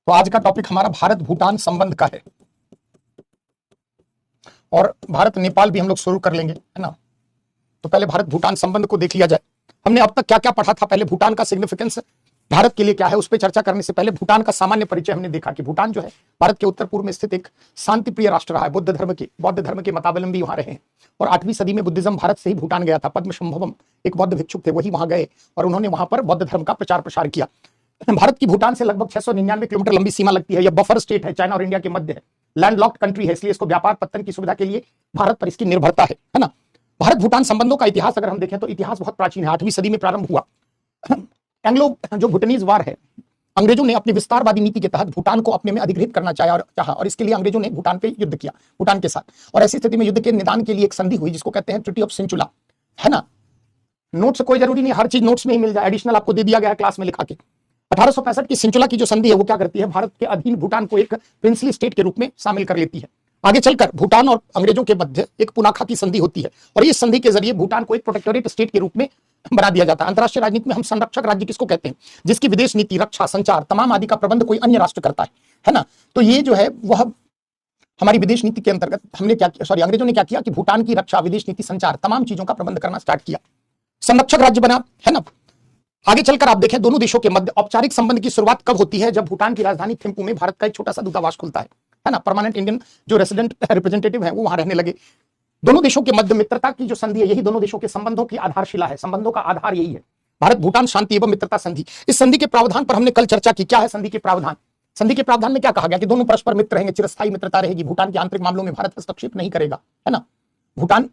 तो आज का टॉपिक हमारा भारत भूटान संबंध का है और भारत नेपाल भी हम लोग शुरू कर लेंगे, है ना। तो पहले भारत भूटान संबंध को देख लिया जाए। हमने अब तक क्या क्या पढ़ा था, पहले भूटान का सिग्निफिकेंस भारत के लिए क्या है उस पर चर्चा करने से पहले भूटान का सामान्य परिचय हमने देखा कि भूटान जो है भारत के उत्तर पूर्व में स्थित एक शांति प्रिय राष्ट्र रहा है। बौद्ध धर्म के मतावलंबी वहां रहे हैं और 8वीं सदी में बुद्धिज्म भारत से ही भूटान गया था। पद्मसंभवम एक बौद्ध भिक्षुक थे, वही वहां गए और उन्होंने वहां पर बौद्ध धर्म का प्रचार प्रसार किया। भारत की भूटान से लगभग 699 किलोमीटर लंबी सीमा लगती है। यह बफर स्टेट है, चाइना और इंडिया के मध्य है, लैंडलॉक्ड कंट्री है, इसलिए इसको व्यापार पत्तन की सुविधा के लिए भारत पर इसकी निर्भरता है ना। भारत भूटान संबंधों का इतिहास अगर हम देखें तो इतिहास बहुत प्राचीन है, 8वीं सदी में प्रारंभ हुआ। एंग्लो जो भूटानीज वार है, अंग्रेजों ने अपनी विस्तारवादी नीति के तहत भूटान को अपने में अधिग्रहित करना चाहा और इसके लिए अंग्रेजों ने भूटान पे युद्ध किया, भूटान के साथ। और ऐसी स्थिति में युद्ध के निदान के लिए एक संधि हुई जिसको कहते हैं ट्रीटी ऑफ सेंचुला, है ना। नोट्स कोई जरूरी नहीं, हर चीज नोट्स में ही मिल जाए, एडिशनल आपको दे दिया गया है क्लास में लिखा के। 1865 की सेंचुला की जो संधि है वो क्या करती है, भारत के अधीन भूटान को एक प्रिंसली स्टेट के रूप में शामिल कर लेती है। आगे चलकर भूटान और अंग्रेजों के मध्य एक पुनाखा की संधि होती है और इस संधि के जरिए भूटान को एक प्रोटेक्टोरेट स्टेट के रूप में बना दिया जाता है। अंतरराष्ट्रीय राजनीति में हम संरक्षक राज्य किसको कहते हैं, जिसकी विदेश नीति, रक्षा, संचार तमाम आदि का प्रबंध कोई अन्य राष्ट्र करता है ना। तो ये जो है वह हमारी विदेश नीति के अंतर्गत हमने क्या किया, अंग्रेजों ने क्या किया कि भूटान की रक्षा, विदेश नीति, संचार तमाम चीजों का प्रबंध करना स्टार्ट किया, संरक्षक राज्य बना, है ना। आगे चलकर आप देखें दोनों देशों के मध्य औपचारिक संबंध की शुरुआत कब होती है, जब भूटान की राजधानी थिम्पू में भारत का एक छोटा सा दूतावास खुलता है ना। परमानेंट इंडियन जो रेसिडेंट रिप्रेजेंटेटिव है वो वहां रहने लगे। दोनों देशों के मध्य मित्रता की जो संधि है यही दोनों देशों के संबंधों की आधारशिला है, संबंधों का आधार यही है, भारत भूटान शांति एवं मित्रता संधि। इस संधि के प्रावधान पर हमने कल चर्चा की। क्या है संधि के प्रावधान? संधि के प्रावधान में क्या कहा गया कि दोनों परस्पर मित्र रहेंगे, चिरस्थायी मित्रता रहेगी, भूटान के आंतरिक मामलों में भारत हस्तक्षेप नहीं करेगा, है ना। भूटान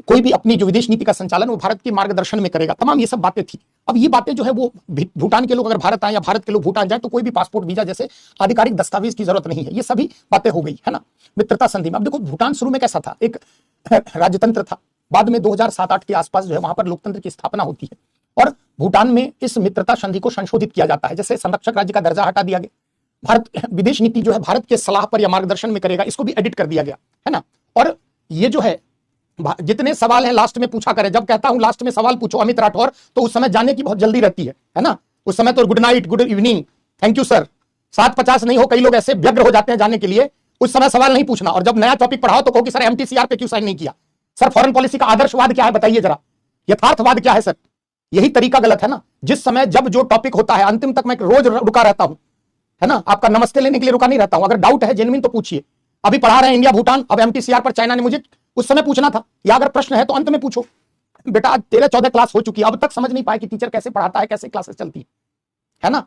कोई भी अपनी जो विदेश नीति का संचालन वो भारत के मार्गदर्शन में करेगा, तमाम ये सब बातें थी। अब ये बातें जो है वो भूटान के लोग अगर भारत आए या भारत के लोग भूटान जाए तो कोई भी पासपोर्ट, वीजा जैसे आधिकारिक दस्तावेज की जरूरत नहीं है, ये सभी बातें हो गई, है ना, मित्रता संधि में। अब देखो भूटान शुरू में कैसा था, एक राजतंत्र था, बाद में 2007-8 के आसपास जो है वहां पर लोकतंत्र की स्थापना होती है और भूटान में इस मित्रता संधि को संशोधित किया जाता है। जैसे संरक्षक राज्य का दर्जा हटा दिया गया, भारत विदेश नीति जो है भारत के सलाह पर या मार्गदर्शन में करेगा, इसको भी एडिट कर दिया गया, है ना। और ये जो है जितने सवाल हैं लास्ट में पूछा करें। जब कहता हूं लास्ट में सवाल पूछो अमित राठौर, तो उस समय जाने की बहुत जल्दी रहती है ना। उस समय तो good night, good evening, thank you sir, 7:50 नहीं हो, कई लोग ऐसे व्यग्र हो जाते हैं जाने के लिए, उस समय सवाल नहीं पूछना। और जब नया टॉपिक पढ़ाओ तो कहो कि सर एमटीसीआर पे क्यों साइन नहीं किया, सर फॉरेन पॉलिसी का आदर्शवाद क्या है बताइए जरा, यथार्थवाद क्या है सर। यही तरीका गलत है ना। जिस समय जब जो टॉपिक होता है अंतिम तक मैं रोज रुका रहता हूं, है ना, आपका नमस्ते लेने के लिए रुका नहीं रहता हूं। अगर डाउट है जेन्युइन तो पूछिए। अभी पढ़ा रहे हैं इंडिया भूटान, अब एमटीसीआर पर चाइना ने मुझे उस समय पूछना था, या अगर प्रश्न है तो अंत में पूछो। बेटा आज 13-14 क्लास हो चुकी है, अब तक समझ नहीं पाए कि टीचर कैसे पढ़ाता है, कैसे क्लासेस चलती है ना।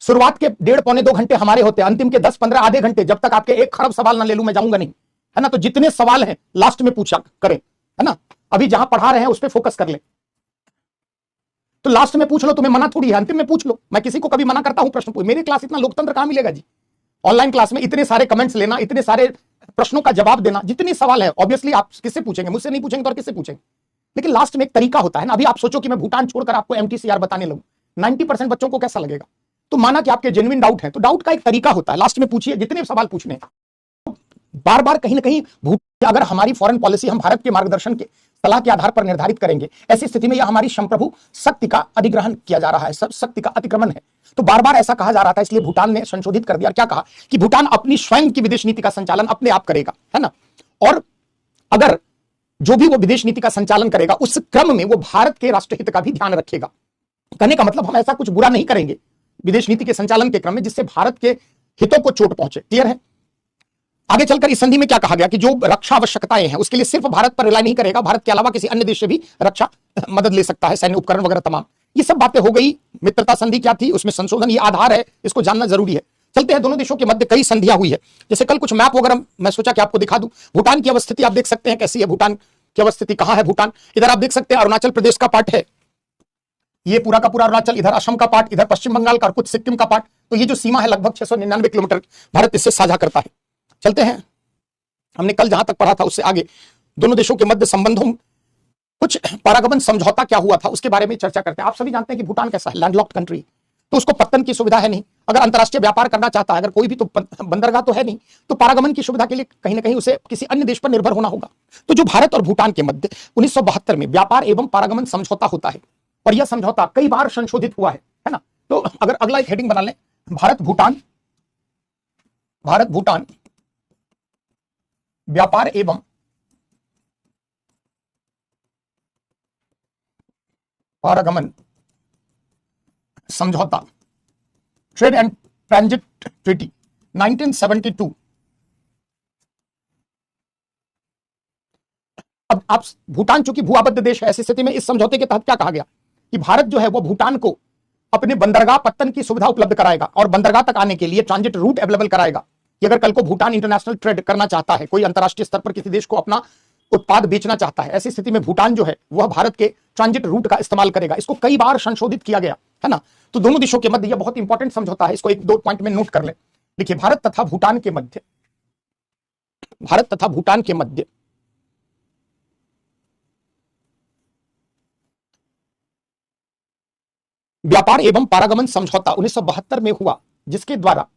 शुरुआत के 1.5-2 घंटे हमारे होते हैं, अंतिम के 10-15 आधे घंटे, जब तक आपके एक खरब सवाल ना ले लूं मैं जाऊंगा नहीं, है ना। तो जितने सवाल हैं लास्ट में पूछा करें, है ना। अभी जहां पढ़ा रहे हैं उस पर फोकस कर ले, तो लास्ट में पूछ लो, तुम्हें मना थोड़ी है, अंतिम में पूछ लो। मैं किसी को कभी मना करता हूं प्रश्न पूछ, मेरी क्लास इतना लोकतंत्र कहां मिलेगा जी। ऑनलाइन क्लास में इतने सारे कमेंट्स लेना, इतने सारे प्रश्नों का जवाब देना, जितने सवाल है ऑब्वियसली आप किससे पूछेंगे, मुझसे नहीं पूछेंगे तो और किससे पूछेंगे। लेकिन लास्ट में एक तरीका होता है ना। अभी आप सोचो कि मैं भूटान छोड़कर आपको एमटीसीआर बताने लगूं, 90% बच्चों को कैसा लगेगा। तो माना कि आपके जेन्युइन डाउट है, तो डाउट का एक तरीका होता है, लास्ट में पूछिए जितने सवाल पूछने हैं। बार बार कहीं ना कहीं अगर हमारी फॉरेन पॉलिसी हम भारत के मार्गदर्शन के सलाह के आधार पर निर्धारित करेंगे, ऐसी स्थिति में यह हमारी संप्रभु शक्ति का अधिग्रहण किया जा रहा है, सब शक्ति का अतिक्रमण है। तो बार बार ऐसा कहा जा रहा था, इसलिए भूटान ने संशोधित कर दिया और क्या कहा कि भूटान अपनी स्वयं की विदेश नीति का संचालन अपने आप करेगा, है ना। और अगर जो भी वो विदेश नीति का संचालन करेगा उस क्रम में वो भारत के राष्ट्रहित का भी ध्यान रखेगा। कहने का मतलब हम ऐसा कुछ बुरा नहीं करेंगे विदेश नीति के संचालन के क्रम में जिससे भारत के हितों को चोट पहुंचे। क्लियर है। आगे चलकर इस संधि में क्या कहा गया कि जो रक्षा आवश्यकताएं हैं उसके लिए सिर्फ भारत पर रिलाई नहीं करेगा, भारत के अलावा किसी अन्य देश से भी रक्षा मदद ले सकता है, सैन्य उपकरण वगैरह तमाम। ये सब बातें हो गई। मित्रता संधि क्या थी, उसमें संशोधन, ये आधार है, इसको जानना जरूरी है। चलते हैं, दोनों देशों के मध्य कई संधियां हुई है। जैसे कल कुछ मैप वगैरह मैं सोचा कि आपको दिखा दूं। भूटान की अवस्थिति आप देख सकते हैं कैसी है, भूटान की अवस्थिति कहां है। भूटान इधर आप देख सकते हैं अरुणाचल प्रदेश का पार्ट है, ये पूरा का पूरा अरुणाचल, इधर असम का पार्ट, इधर पश्चिम बंगाल का और कुछ सिक्किम का पार्ट। तो ये जो सीमा है लगभग 699 किलोमीटर भारत इससे साझा करता है। चलते हैं, हमने कल जहां तक पढ़ा था उससे आगे दोनों देशों के मध्य संबंधों, कुछ पारागमन समझौता क्या हुआ था उसके बारे में चर्चा करते हैं। आप सभी जानते हैं कि भूटान कैसा है, लैंडलॉक्ड कंट्री, तो उसको पत्तन की सुविधा है नहीं। अगर अंतरराष्ट्रीय व्यापार करना चाहता है अगर कोई भी, तो बंदरगाह तो है नहीं, तो पारागमन की सुविधा के लिए कहीं ना कहीं उसे किसी अन्य देश पर निर्भर होना होगा। तो जो भारत और भूटान के मध्य 1972 में व्यापार एवं पारागमन समझौता होता है, और यह समझौता कई बार संशोधित हुआ है ना। तो अगर अगला एक हेडिंग बना लें, भारत भूटान व्यापार एवं पारगमन समझौता, ट्रेड एंड ट्रांजिट ट्रीटी 1972। अब आप, भूटान चूंकि भूआबद्ध देश है, ऐसी स्थिति में इस समझौते के तहत क्या कहा गया कि भारत जो है वो भूटान को अपने बंदरगाह पत्तन की सुविधा उपलब्ध कराएगा और बंदरगाह तक आने के लिए ट्रांजिट रूट अवेलेबल कराएगा कि अगर कल को भूटान इंटरनेशनल ट्रेड करना चाहता है, कोई अंतरराष्ट्रीय स्तर पर किसी देश को अपना उत्पाद बेचना चाहता है, ऐसी स्थिति में भूटान जो है वह भारत के ट्रांजिट रूट का इस्तेमाल करेगा। इसको कई बार संशोधित किया गया है ना। तो दोनों देशों के मध्य यह बहुत इंपॉर्टेंट समझौता है, इसको एक दो पॉइंट में नोट कर ले। देखिए, भारत तथा भूटान के मध्य व्यापार एवं पारगमन समझौता 1972 में हुआ, जिसके द्वारा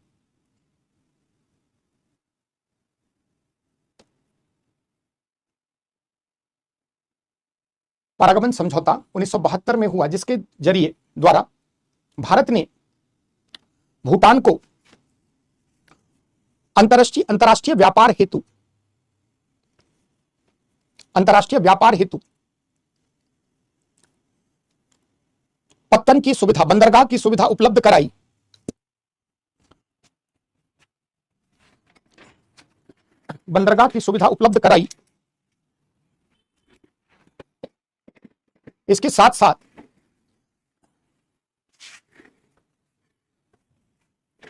पारगमन समझौता 1972 में हुआ, जिसके जरिए द्वारा भारत ने भूटान को अंतरराष्ट्रीय व्यापार हेतु पत्तन की सुविधा, बंदरगाह की सुविधा उपलब्ध कराई। इसके साथ साथ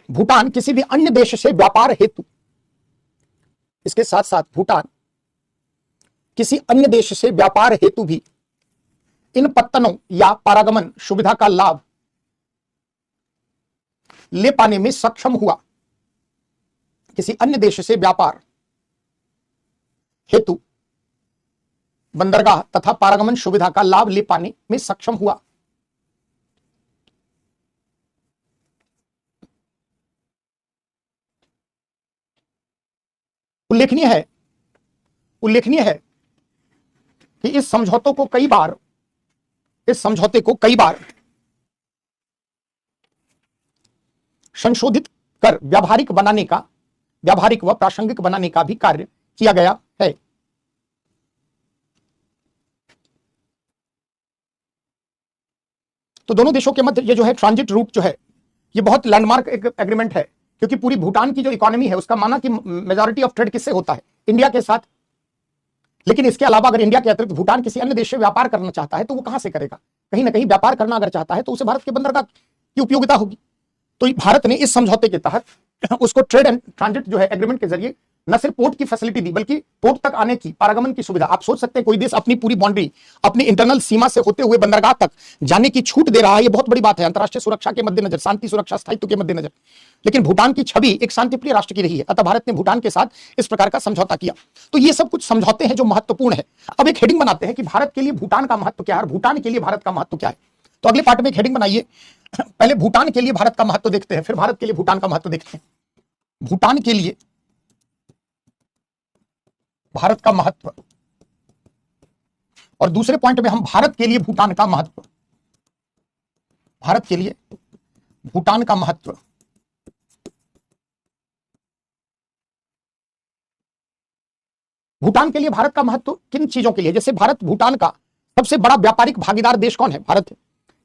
भूटान किसी भी अन्य देश से व्यापार हेतु भी इन पत्तनों या पारगमन सुविधा का लाभ ले पाने में सक्षम हुआ। किसी अन्य देश से व्यापार हेतु बंदरगाह तथा पारगमन सुविधा का लाभ ले पाने में सक्षम हुआ। उल्लेखनीय है कि इस समझौते को कई बार संशोधित कर व्यावहारिक व प्रासंगिक बनाने का भी कार्य किया गया है। तो दोनों देशों के मध्य ये जो है ट्रांजिट रूट जो है, ये बहुत लैंडमार्क एग्रीमेंट है, क्योंकि पूरी भूटान की जो इकोनॉमी है उसका माना कि मेजॉरिटी ऑफ ट्रेड किससे होता है, इंडिया के साथ। लेकिन इसके अलावा अगर इंडिया के अतिरिक्त भूटान किसी अन्य देश से व्यापार करना चाहता है तो वो कहां से करेगा? कहीं ना कहीं व्यापार करना अगर चाहता है तो उसे भारत के बंदरगाह की उपयोगिता होगी। तो भारत ने इस समझौते के तहत उसको ट्रेड एंड ट्रांजिट जो है एग्रीमेंट के जरिए न सिर्फ पोर्ट की फैसिलिटी दी, बल्कि पोर्ट तक आने की, पारगमन की सुविधा। आप सोच सकते हैं कोई देश अपनी पूरी बाउंड्री, अपनी इंटरनल सीमा से होते हुए बंदरगाह तक जाने की छूट दे रहा है, ये बहुत बड़ी बात है अंतरराष्ट्रीय सुरक्षा के मद्देनजर, शांति सुरक्षा स्थायित्व के मद्देनजर। लेकिन भूटान की छवि एक शांतिप्रिय राष्ट्र की रही है, अतः भारत ने भूटान के साथ इस प्रकार का समझौता किया। तो ये सब कुछ समझौते हैं जो महत्वपूर्ण है। अब एक हेडिंग बनाते हैं कि भारत के लिए भूटान का महत्व क्या है और भूटान के लिए भारत का महत्व क्या है। तो अगले पार्ट में एक हेडिंग बनाइए, पहले भूटान के लिए भारत का महत्व देखते हैं, फिर भारत के लिए भूटान का महत्व देखते हैं। भूटान के लिए भारत का महत्व, और दूसरे पॉइंट में हम भारत के लिए भूटान का महत्व, भारत के लिए भूटान का महत्व। भूटान के लिए भारत का महत्व किन चीजों के लिए? जैसे भारत भूटान का सबसे बड़ा व्यापारिक भागीदार देश कौन है? भारत है।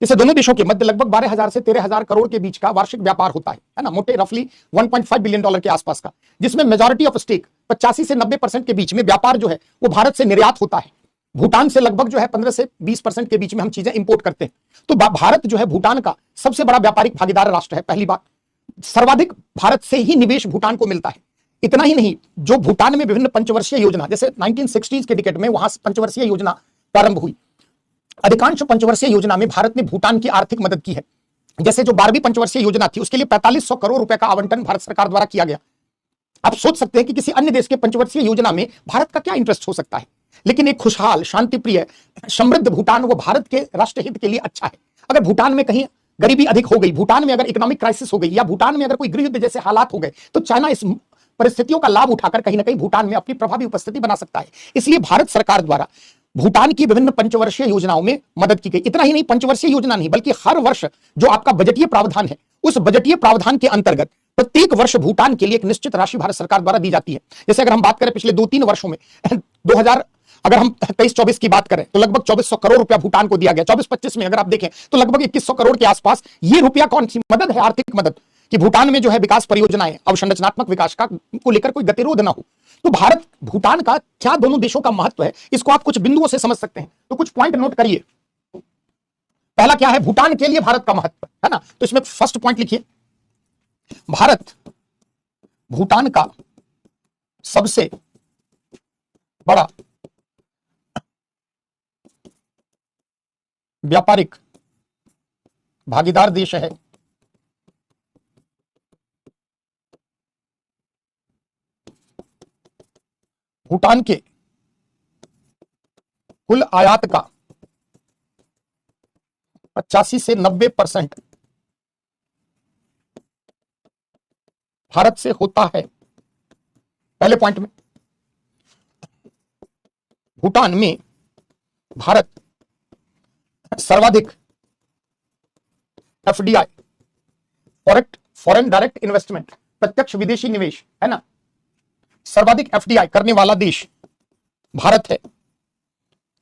जैसे दोनों देशों के मध्य लगभग 12,000 से 13,000 करोड़ के बीच का वार्षिक व्यापार होता है ना, मोटे रफली 1.5 बिलियन डॉलर के आसपास का, जिसमें मेजॉरिटी ऑफ स्टेक 85 से 90% के बीच में व्यापार जो है वो भारत से निर्यात होता है। भूटान से लगभग जो है 15 से 20% के बीच में हम चीजें इंपोर्ट करते हैं। तो भारत जो है भूटान का सबसे बड़ा व्यापारिक भागीदार राष्ट्र है। पहली बात, सर्वाधिक भारत से ही निवेश भूटान को मिलता है। इतना ही नहीं, जो भूटान में विभिन्न पंचवर्षीय योजना, जैसे 1960s के डिकेड में वहां पंचवर्षीय योजना प्रारंभ हुई, अधिकांश पंचवर्षीय योजना में भारत ने भूटान की आर्थिक मदद की है। जैसे जो 12वीं पंचवर्षीय योजना थी उसके लिए 4500 करोड़ रुपए का आवंटन भारत सरकार द्वारा किया गया। आप सोच सकते हैं कि किसी अन्य देश के पंचवर्षीय योजना में भारत का क्या इंटरेस्ट हो सकता है, लेकिन एक खुशहाल, शांतिप्रिय, समृद्ध भूटान वो भारत के राष्ट्रहित के लिए अच्छा है। अगर भूटान में कहीं गरीबी अधिक हो गई, भूटान में अगर इकोनॉमिक क्राइसिस हो गई, या भूटान में अगर कोई गृह युद्ध जैसे हालात हो गए, तो चाइना इस परिस्थितियों का लाभ उठाकर कहीं ना कहीं भूटान में अपनी प्रभावी उपस्थिति बना सकता है। इसलिए भारत सरकार द्वारा भूटान की विभिन्न पंचवर्षीय योजनाओं में मदद की गई। इतना ही नहीं, पंचवर्षीय योजना नहीं बल्कि हर वर्ष जो आपका बजटीय प्रावधान है, उस बजटीय प्रावधान के अंतर्गत प्रत्येक वर्ष भूटान के लिए एक निश्चित राशि भारत सरकार द्वारा दी जाती है। जैसे अगर हम बात करें पिछले 2-3 वर्षों में 2000, अगर हम 23-24 की बात करें तो लगभग 2400 करोड़ रुपया भूटान को दिया गया। 24-25 में अगर आप देखें तो लगभग 2100 करोड़ के आसपास ये रुपया कौन सी मदद है? आर्थिक मदद, कि भूटान में जो है विकास परियोजनाएं, अवसंरचनात्मक विकास का को लेकर कोई गतिरोध ना हो। तो भारत भूटान का क्या दोनों देशों का महत्व है, इसको आप कुछ बिंदुओं से समझ सकते हैं। तो कुछ पॉइंट नोट करिए। पहला क्या है? भूटान के लिए भारत का महत्व, है ना। तो इसमें फर्स्ट पॉइंट लिखिए, भारत भूटान का सबसे बड़ा व्यापारिक भागीदार देश है। भूटान के कुल आयात का 85 से 90% भारत से होता है। पहले पॉइंट में भूटान में भारत सर्वाधिक एफडीआई, फॉरेन डायरेक्ट इन्वेस्टमेंट, प्रत्यक्ष विदेशी निवेश, है ना, सर्वाधिक एफडीआई करने वाला देश भारत है।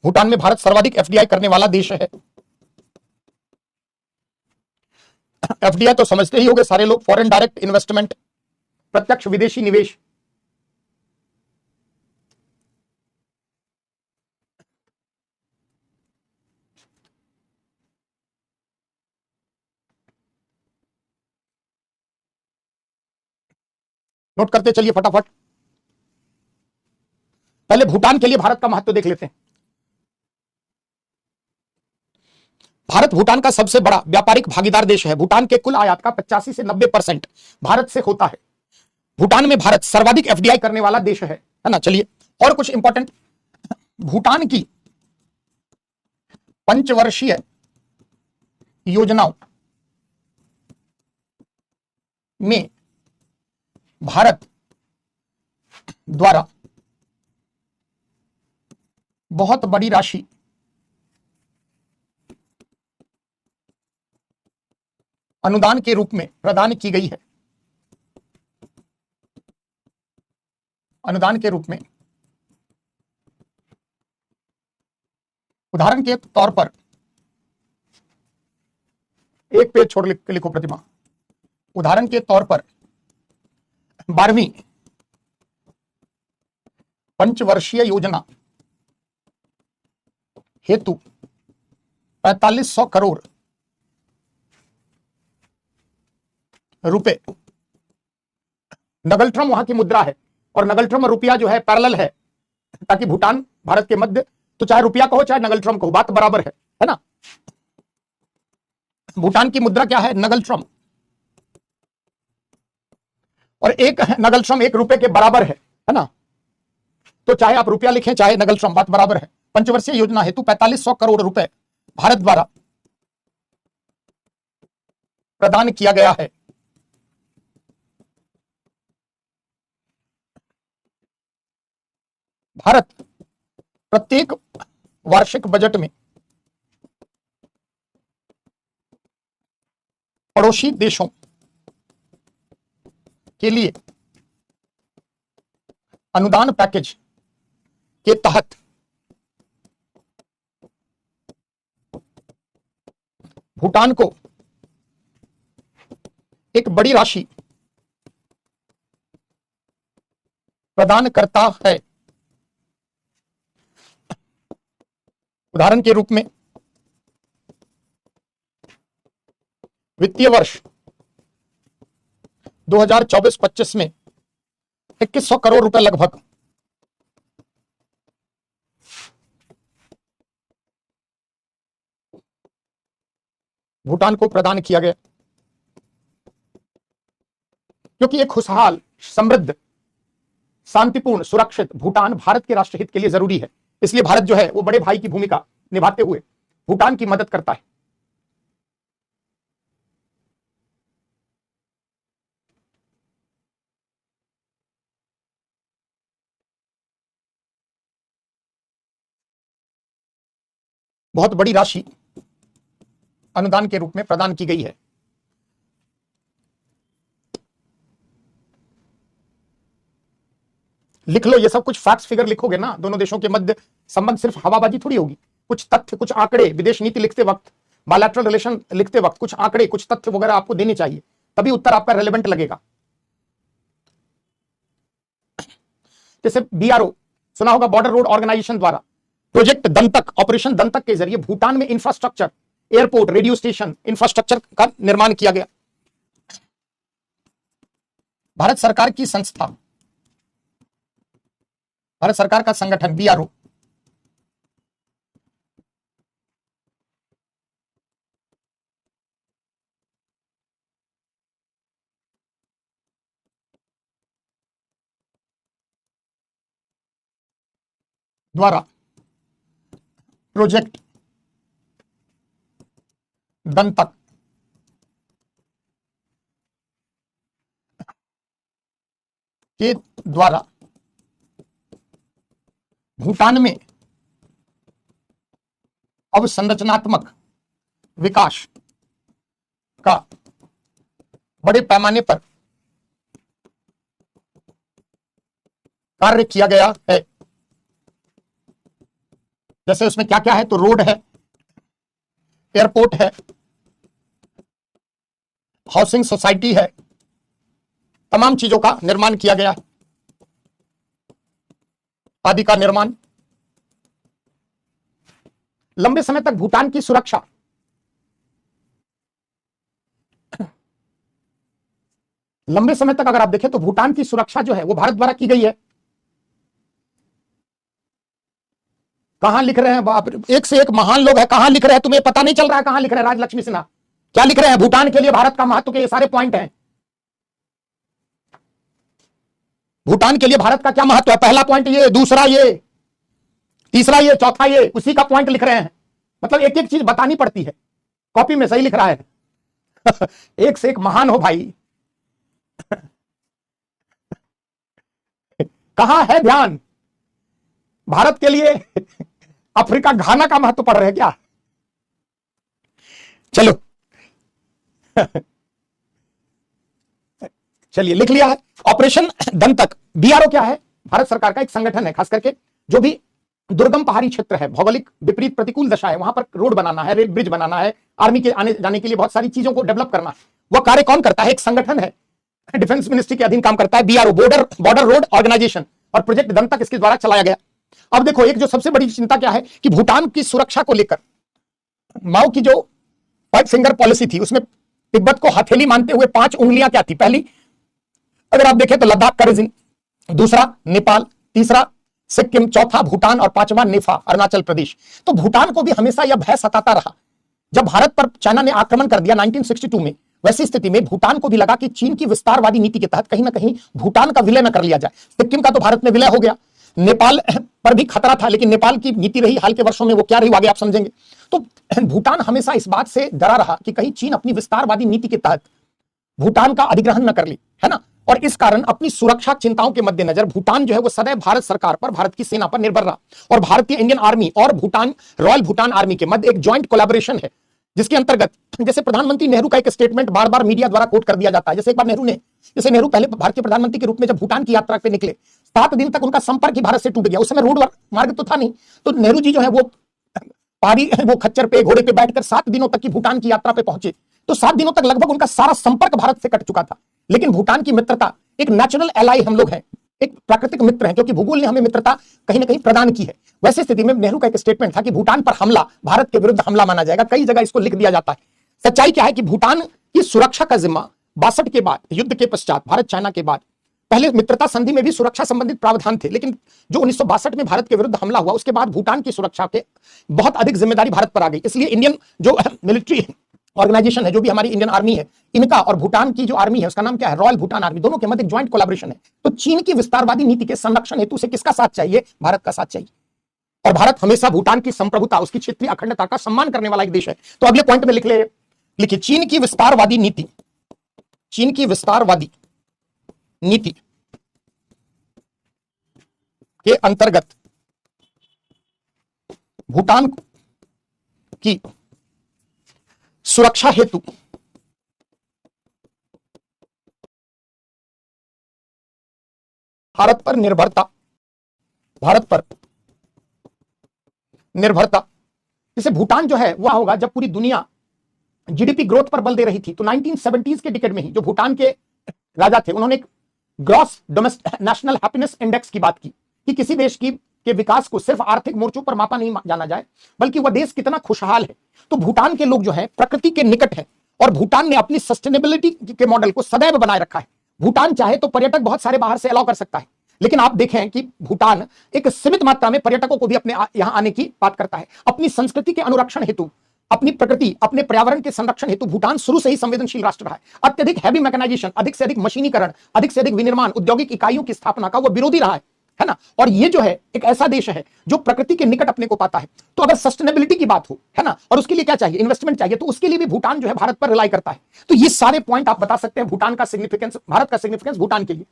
भूटान में भारत सर्वाधिक एफडीआई करने वाला देश है। एफडीआई तो समझते ही होंगे सारे लोग, फॉरेन डायरेक्ट इन्वेस्टमेंट, प्रत्यक्ष विदेशी निवेश। नोट करते चलिए फटाफट। पहले भूटान के लिए भारत का महत्व देख लेते हैं। भारत भूटान का सबसे बड़ा व्यापारिक भागीदार देश है। भूटान के कुल आयात का 85 से 90% भारत से होता है। भूटान में भारत सर्वाधिक एफडीआई करने वाला देश है ना। चलिए और कुछ इंपॉर्टेंट, भूटान की पंचवर्षीय योजनाओं में भारत द्वारा बहुत बड़ी राशि अनुदान के रूप में प्रदान की गई है। अनुदान के रूप में, उदाहरण के तौर पर, एक पेज छोड़ लिखो प्रतिमा। उदाहरण के तौर पर 12वीं पंचवर्षीय योजना हेतु 4500 करोड़ रुपए, नगलट्रम वहां की मुद्रा है और नगलट्रम रुपया जो है पैरेलल है, ताकि भूटान भारत के मध्य, तो चाहे रुपया कहो चाहे नगलट्रम कहो बात बराबर है ना। भूटान की मुद्रा क्या है? नगलट्रम, और एक नगलट्रम एक रुपए के बराबर है ना। तो चाहे आप रुपया लिखें चाहे नगलट्रम, बात बराबर है। पंचवर्षीय योजना हेतु 4500 करोड़ रुपए भारत द्वारा प्रदान किया गया है। भारत प्रत्येक वार्षिक बजट में पड़ोसी देशों के लिए अनुदान पैकेज के तहत भूटान को एक बड़ी राशि प्रदान करता है। उदाहरण के रूप में वित्तीय वर्ष 2024-25 में 2100 करोड़ रुपए लगभग भूटान को प्रदान किया गया, क्योंकि एक खुशहाल, समृद्ध, शांतिपूर्ण, सुरक्षित भूटान भारत के राष्ट्रहित के लिए जरूरी है। इसलिए भारत जो है वो बड़े भाई की भूमिका निभाते हुए भूटान की मदद करता है। बहुत बड़ी राशि अनुदान के रूप में प्रदान की गई है। लिख लो, ये सब कुछ फैक्ट्स फिगर लिखोगे ना, दोनों देशों के मध्य संबंध सिर्फ हवाबाजी थोड़ी होगी। कुछ तथ्य, कुछ आंकड़े, विदेश नीति लिखते वक्त, बायलैटरल रिलेशन लिखते वक्त कुछ आंकड़े, कुछ तथ्य वगैरह आपको देने चाहिए, तभी उत्तर आपका रेलेवेंट लगेगा। जैसे बीआरओ सुना होगा, बॉर्डर रोड ऑर्गेनाइजेशन द्वारा प्रोजेक्ट दंतक, ऑपरेशन दंतक के जरिए भूटान में infrastructure, airport, radio station infrastructure का निर्माण किया गया। भारत सरकार की संस्था, भारत सरकार का संगठन बीआरओ द्वारा प्रोजेक्ट दंतक के द्वारा भूटान में अवसंरचनात्मक विकास का बड़े पैमाने पर कार्य किया गया है। जैसे उसमें क्या क्या है, तो रोड है, एयरपोर्ट है, हाउसिंग सोसाइटी है, तमाम चीजों का निर्माण किया गया आदि का निर्माण। लंबे समय तक भूटान की सुरक्षा, लंबे समय तक अगर आप देखें तो भूटान की सुरक्षा जो है वो भारत द्वारा की गई है। कहां लिख रहे हैं बाप रे, एक से एक महान लोग हैं, कहां लिख रहे हैं तुम्हें पता नहीं चल रहा है? कहां लिख रहे हैं राजलक्ष्मी सिन्हा, क्या लिख रहे हैं? भूटान के लिए भारत का महत्व के ये सारे पॉइंट हैं। भूटान के लिए भारत का क्या महत्व है? पहला पॉइंट ये, दूसरा ये, तीसरा ये, चौथा ये, उसी का पॉइंट लिख रहे हैं। मतलब एक एक चीज बतानी पड़ती है। कॉपी में सही लिख रहा है एक से एक महान हो भाई कहां है ध्यान? भारत के लिए अफ्रीका घाना का महत्व पड़ रहा है क्या? चलो चलिए लिख लिया है। ऑपरेशन दंतक, बीआरओ क्या है? भारत सरकार का एक संगठन है, खास करके जो भी दुर्गम पहाड़ी क्षेत्र है, भौगोलिक विपरीत प्रतिकूल दशा है, वहां पर रोड बनाना है, रेल ब्रिज बनाना है, आर्मी के आने जाने के लिए बहुत सारी चीजों को डेवलप करना है। वह कार्य कौन करता है? एक संगठन है, डिफेंस मिनिस्ट्री के अधीन काम करता है बीआरओ, बॉर्डर रोड ऑर्गेनाइजेशन, और प्रोजेक्ट दंतक इसके द्वारा चलाया गया। अब देखो, एक जो सबसे बड़ी चिंता क्या है कि भूटान की सुरक्षा को लेकर माओ की जो 5 फिंगर पॉलिसी थी, उसमें तिब्बत को हथेली मानते हुए 5 उंगलियां क्या थी? पहली अगर आप देखें तो लद्दाख का रीजन, दूसरा नेपाल, तीसरा सिक्किम, चौथा भूटान और पांचवा नेफा अरुणाचल प्रदेश। तो भूटान को भी हमेशा यह भय सताता रहा। जब भारत पर चाइना ने आक्रमण कर दिया 1962 में, वैसी स्थिति में भूटान को भी लगा कि चीन की विस्तारवादी नीति के तहत कहीं ना कहीं भूटान का विलय न कर लिया जाए। सिक्किम का तो भारत में विलय हो गया, नेपाल पर भी खतरा था, लेकिन नेपाल की नीति रही हाल के वर्षों में, वो क्या रही आगे आप समझेंगे। तो भूटान हमेशा इस बात से डरा रहा कि कहीं चीन अपनी विस्तारवादी नीति के तहत भूटान का अधिग्रहण न कर ले, है ना। और इस कारण अपनी सुरक्षा चिंताओं के मद्देनजर भूटान जो है वो सदैव भारत सरकार पर, भारत की सेना पर निर्भर रहा। और भारतीय इंडियन आर्मी और भूटान रॉयल भूटान आर्मी के मध्य एक ज्वाइंट कोलैबोरेशन है, जिसके अंतर्गत जैसे प्रधानमंत्री नेहरू का एक स्टेटमेंट बार बार मीडिया द्वारा कोट कर दिया जाता है। जैसे एक बार नेहरू पहले भारतीय प्रधानमंत्री के रूप में जब भूटान की यात्रा पे निकले, 7 दिन तक उनका संपर्क ही भारत से टूट गया। उस समय रोड मार्ग तो था नहीं, तो नेहरू जी जो है वो पहाड़ी, वो खच्चर पे, घोड़े पे बैठकर 7 दिनों तक की भूटान की यात्रा पे पहुंचे। तो 7 दिनों तक लगभग उनका सारा संपर्क भारत से कट चुका था। लेकिन भूटान की मित्रता, एक नेचुरल एलाई हम लोग हैं, एक प्राकृतिक मित्र हैं, क्योंकि भूगोल ने हमें मित्रता कहीं ना कहीं प्रदान की है। वैसी स्थिति में नेहरू का एक स्टेटमेंट था कि भूटान पर हमला भारत के विरुद्ध हमला माना जाएगा। कई जगह इसको लिख दिया जाता है। सच्चाई क्या है कि भूटान की सुरक्षा का जिम्मा 62 के बाद, युद्ध के पश्चात, भारत चाइना के बाद, पहले मित्रता संधि में भी सुरक्षा संबंधित प्रावधान थे, लेकिन जो 1962 में भारत के विरुद्ध हमला हुआ, उसके बाद भूटान की सुरक्षा के बहुत अधिक जिम्मेदारी भारत पर आ गई। इसलिए इंडियन जो मिलिट्री ऑर्गेनाइजेशन है, जो भी हमारी इंडियन आर्मी है, इनका और भूटान की जो आर्मी है उसका नाम क्या है? रॉयल भूटान आर्मी, दोनों के मध्य एक ज्वाइंट कोलैबोरेशन है। तो चीन की विस्तारवादी नीति के संरक्षण हेतु से किसका साथ चाहिए? भारत का साथ चाहिए। और भारत हमेशा भूटान की संप्रभुता, उसकी क्षेत्रीय अखंडता का सम्मान करने वाला एक देश है। तो अगले पॉइंट में लिखिए, चीन की विस्तारवादी नीति, चीन की विस्तारवादी नीति के अंतर्गत भूटान कि सुरक्षा हेतु भारत पर निर्भरता जैसे भूटान जो है वह होगा जब पूरी दुनिया जीडीपी ग्रोथ पर बल दे रही थी, तो 1970s के डिकेड में ही जो भूटान के राजा थे उन्होंने एक gross domestic national happiness index की बात की कि किसी देश की के विकास को सिर्फ आर्थिक मोर्चों पर मापा नहीं जाना जाए, बल्कि वह देश कितना खुशहाल है। तो भूटान के लोग जो है प्रकृति के निकट है और भूटान ने अपनी सस्टेनेबिलिटी के मॉडल को सदैव बनाए रखा है। भूटान चाहे तो पर्यटक बहुत सारे बाहर से अलाउ कर सकता है, लेकिन आप देखें कि भूटान एक सीमित मात्रा में पर्यटकों को भी अपने यहां आने की बात करता है। अपनी संस्कृति के अनुरक्षण हेतु, अपनी प्रकृति, अपने पर्यावरण के संरक्षण हेतु भूटान शुरू से ही संवेदनशील राष्ट्र रहा है। अत्यधिक हैवी मैकेनाइजेशन, अधिक से अधिक मशीनीकरण, अधिक से अधिक विनिर्माण, औद्योगिक इकाइयों की स्थापना का वह विरोधी रहा है ना। और ये जो है एक ऐसा देश है जो प्रकृति के निकट अपने को पाता है। तो अगर सस्टेनेबिलिटी की बात हो, है ना, और उसके लिए क्या चाहिए, इन्वेस्टमेंट चाहिए, तो उसके लिए भी भूटान जो है भारत पर रिलाई करता है। तो ये सारे पॉइंट आप बता सकते हैं भूटान का सिग्निफिकेंस, भारत का सिग्निफिकेंस भूटान के लिए।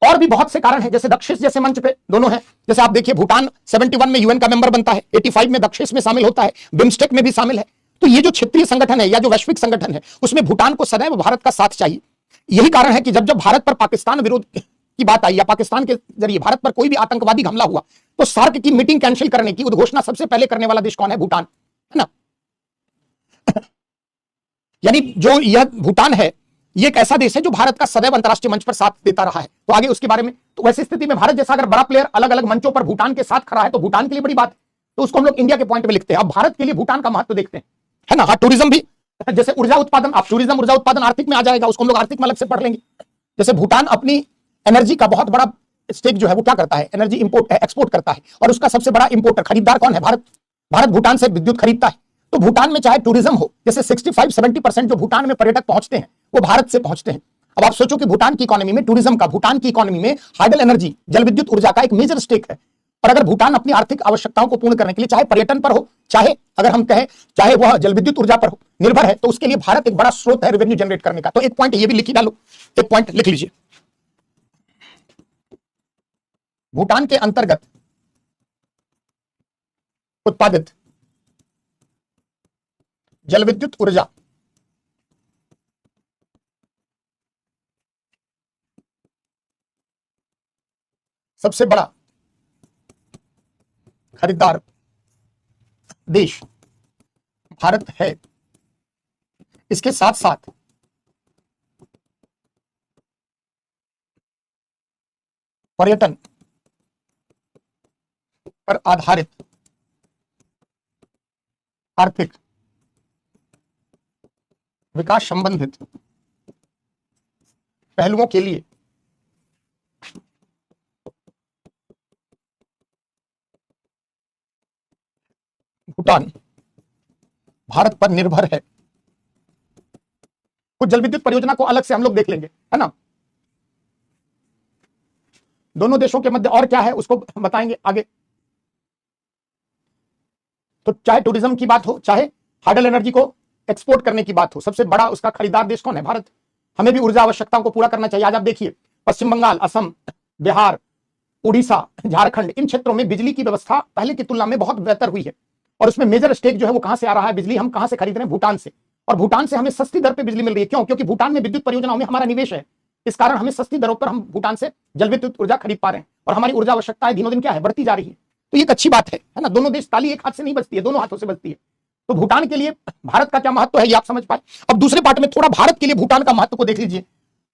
और भी बहुत से कारण हैं, जैसे दक्षिण जैसे मंच पे दोनों हैं। जैसे आप देखिए भूटान 71 में यूएन का मेंबर बनता है, 85 में दक्षिण में शामिल होता है, बिम्स्टेक में भी शामिल है। तो ये जो क्षेत्रीय संगठन है या जो वैश्विक संगठन है उसमें भूटान को सदैव भारत का साथ चाहिए। यही कारण है कि जब जब भारत पर पाकिस्तान विरोध की बात आई या पाकिस्तान के जरिए भारत पर कोई भी आतंकवादी हमला हुआ, तो सार्क की मीटिंग कैंसिल करने की उद्घोषणा सबसे पहले करने वाला देश कौन है? भूटान, है ना। यानी जो यह भूटान है ये एक ऐसा देश है जो भारत का सदैव अंतरराष्ट्रीय मंच पर साथ देता रहा है। तो आगे उसके बारे में, तो वैसी स्थिति में भारत जैसा अगर बड़ा प्लेयर अलग अलग मंचों पर भूटान के साथ खड़ा है तो भूटान के लिए बड़ी बात है। तो उसको हम लोग इंडिया के पॉइंट में लिखते हैं। अब भारत के लिए भूटान का महत्व देखते हैं, है ना। हाँ, टूरिज्म भी, जैसे ऊर्जा उत्पादन, आप टूरिज्म ऊर्जा उत्पादन आर्थिक में आ जाएगा, उसको हम लोग आर्थिक में अलग से पढ़ लेंगे। जैसे भूटान अपनी एनर्जी का बहुत बड़ा स्टेक जो है वो क्या करता है, एनर्जी इंपोर्ट एक्सपोर्ट करता है, और उसका सबसे बड़ा इंपोर्टर खरीदार कौन है? भारत भूटान से विद्युत खरीदता है। तो भूटान में चाहे टूरिज्म हो, जैसे 65-70% जो भूटान में पर्यटक पहुंचते हैं वो भारत से पहुंचते हैं। अब आप सोचो कि भूटान की इकोनॉमी में टूरिज्म का, भूटान की इकोनॉमी में हाइडल एनर्जी, जल विद्युत ऊर्जा का एक मेजर स्टेक है। और अगर भूटान अपनी आर्थिक आवश्यकताओं को पूर्ण करने के लिए चाहे पर्यटन पर हो, चाहे अगर हम कहें चाहे वह जल विद्युत ऊर्जा पर हो निर्भर है, तो उसके लिए भारत एक बड़ा स्रोत है रेवेन्यू जनरेट करने का। तो एक पॉइंट ये भी लिखी डालो, एक पॉइंट लिख लीजिए। भूटान के अंतर्गत उत्पादित जल विद्युत ऊर्जा सबसे बड़ा खरीदार देश भारत है। इसके साथ साथ पर्यटन पर आधारित आर्थिक विकास संबंधित पहलुओं के लिए भूटान भारत पर निर्भर है। कुछ जल विद्युत परियोजना को अलग से हम लोग देख लेंगे, है ना। दोनों देशों के मध्य और क्या है उसको बताएंगे आगे। तो चाहे टूरिज्म की बात हो, चाहे हाइडल एनर्जी को एक्सपोर्ट करने की बात हो, सबसे बड़ा उसका खरीदार देश कौन है? भारत। हमें भी ऊर्जा आवश्यकताओं को पूरा करना चाहिए। आज आप देखिए पश्चिम बंगाल, असम, बिहार, उड़ीसा, झारखंड, इन क्षेत्रों में बिजली की व्यवस्था पहले की तुलना में बहुत बेहतर हुई है। और उसमें मेजर स्टेक जो है वो कहां से आ रहा है? बिजली हम कहां से खरीद रहे हैं? भूटान से। और भूटान से हमें सस्ती दर पे बिजली मिल रही है। क्यों? क्योंकि भूटान में विद्युत परियोजनाओं में हमारा निवेश है। इस कारण हमें सस्ती दरों पर हम भूटान से जल विद्युत ऊर्जा खरीद पा रहे हैं और हमारी ऊर्जा आवश्यकताएं दिनों दिन क्या है, बढ़ती जा रही है। तो ये एक अच्छी बात है ना। दोनों देश, ताली एक हाथ से नहीं बजती है, दोनों हाथों से बजती है। तो भूटान के लिए भारत का क्या महत्व है ये आप समझ पाए। अब दूसरे पार्ट में थोड़ा भारत के लिए भूटान का महत्व को देख लीजिए,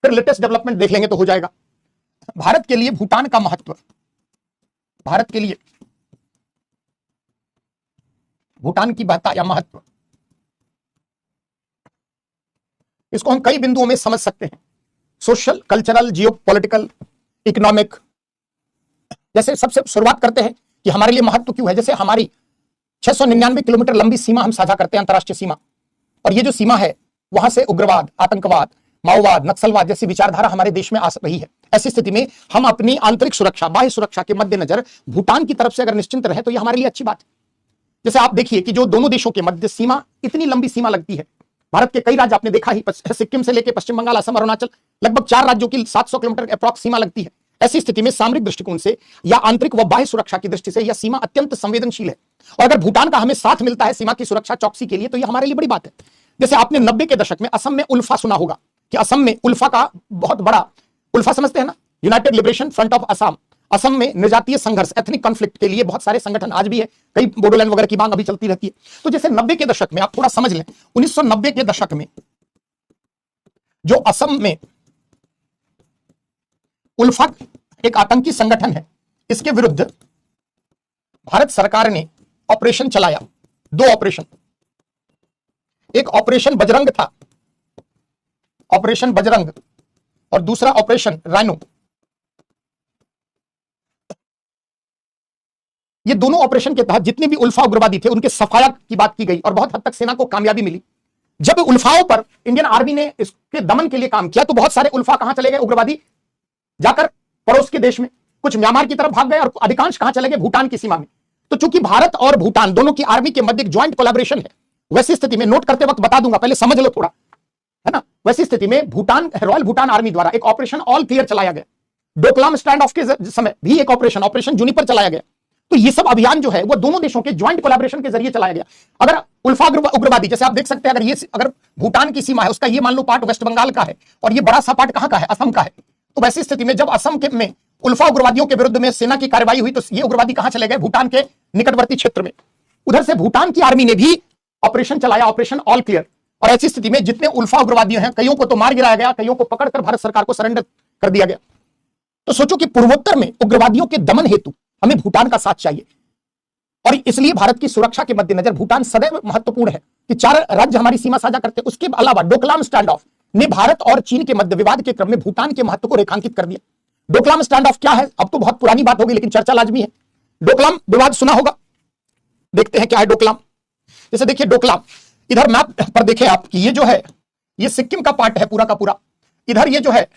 फिर लेटेस्ट डेवलपमेंट देख लेंगे तो हो जाएगा। भारत के लिए भूटान का महत्व, भारत के लिए भूटान की महत्ता या महत्व, इसको हम कई बिंदुओं में समझ सकते हैं। Social, cultural, geopolitical, economic. जैसे सबसे शुरुआत करते हैं कि हमारे लिए महत्व क्यों है। जैसे हमारी 699 किलोमीटर लंबी सीमा हम साझा करते हैं, अंतरराष्ट्रीय सीमा। और ये जो सीमा है वहां से उग्रवाद, आतंकवाद, माओवाद, नक्सलवाद जैसी विचारधारा हमारे देश में आ रही है। ऐसी स्थिति में हम अपनी आंतरिक सुरक्षा, बाह्य सुरक्षा के मद्देनजर भूटान की तरफ से अगर निश्चिंत रहे तो यह हमारे लिए अच्छी बात है। जैसे आप देखिए कि जो दोनों देशों के मध्य सीमा, इतनी लंबी सीमा लगती है। भारत के कई राज्य आपने देखा ही, सिक्किम से लेकर पश्चिम बंगाल, असम, अरुणाचल, लगभग 4 राज्यों की 700 किलोमीटर अप्रॉक्स सीमा लगती है। ऐसी स्थिति में सामरिक दृष्टिकोण से या आंतरिक व बाह्य सुरक्षा की दृष्टि से यह सीमा अत्यंत संवेदनशील है। और अगर भूटान का हमें साथ मिलता है सीमा की सुरक्षा चौकसी के लिए, तो यह हमारे लिए बड़ी बात है। जैसे आपने 90 के दशक में असम में उल्फा सुना होगा कि असम में उल्फा का बहुत बड़ा, उल्फा समझते हैं ना, United liberation front of Assam. Assam में निजातीय संघर्ष, एथनिक कॉन्फ्लिक्ट के लिए बहुत सारे संगठन आज भी है, कई बोडोलैंड वगैरह की मांग अभी चलती रहती है। तो जैसे 90 के दशक में आप थोड़ा समझ लें, 1990 के दशक में जो असम में उल्फा एक आतंकी संगठन है, इसके विरुद्ध भारत सरकार ने ऑपरेशन चलाया, 2 ऑपरेशन। एक ऑपरेशन बजरंग था, ऑपरेशन बजरंग, और दूसरा ऑपरेशन राइनो। ये दोनों ऑपरेशन के तहत जितने भी उल्फा उग्रवादी थे उनके सफाया की बात की गई और बहुत हद तक सेना को कामयाबी मिली। जब उल्फाओं पर इंडियन आर्मी ने इसके दमन के लिए काम किया तो बहुत सारे उल्फा कहां चले गए, उग्रवादी जाकर पड़ोस के देश में, कुछ म्यांमार की तरफ भाग गए और अधिकांश कहां चले गए, भूटान की सीमा में। तो चूंकि भारत और भूटान दोनों की आर्मी के मध्य एक ज्वाइंट कोलैबोरेशन है, वैसी स्थिति में, नोट करते वक्त बता दूंगा, पहले समझ लो थोड़ा, है ना। वैसी स्थिति में भूटान, रॉयल भूटान आर्मी द्वारा एक ऑपरेशन ऑल क्लियर चलाया गया। डोकलाम स्टैंड ऑफ के समय भी एक ऑपरेशन जूनिपर चलाया गया। तो ये सब अभियान जो है वो दोनों देशों के ज्वाइंट कोलैबोरेशन के जरिए चलाया गया। अगर उल्फा उग्रवादी, जैसे आप देख सकते हैं, अगर भूटान की सीमा है, उसका ये मान लो पार्ट वेस्ट बंगाल का है और ये बड़ा सा पार्ट कहां का है, असम का है। तो वैसी स्थिति में जब असम में उल्फा उग्रवादियों के विरुद्ध में सेना की कार्रवाई हुई तो ये उग्रवादी कहां चले गए, भूटान के निकटवर्ती क्षेत्र में। उधर से भूटान की आर्मी ने भी ऑपरेशन चलाया, ऑपरेशन ऑल क्लियर। और ऐसी स्थिति में जितने उल्फा उग्रवादी हैं, कईयों को तो मार गिराया गया, कईयों को पकड़कर भारत सरकार को सरेंडर कर दिया गया। तो सोचो कि पूर्वोत्तर में उग्रवादियों के दमन हेतु हमें भूटान का साथ चाहिए, और इसलिए भारत की सुरक्षा के मद्देनजर भूटान सदैव महत्वपूर्ण है कि 4 राज्य हमारी सीमा साझा करते हैं। उसके अलावा डोकलाम स्टैंड ऑफ ने भारत और चीन के मध्य विवाद के क्रम में भूटान के महत्व को रेखांकित कर दिया। डोकलाम स्टैंड ऑफ क्या है, अब तो बहुत पुरानी बात होगी लेकिन चर्चा लाजमी है। डोकलाम विवाद सुना होगा, देखते हैं क्या है डोकलाम। जैसे देखिए डोकलाम, इधर मैप पर देखें आप कि ये जो है ये सिक्किम का पार्ट है पूरा का पूरा। इधर ये जो है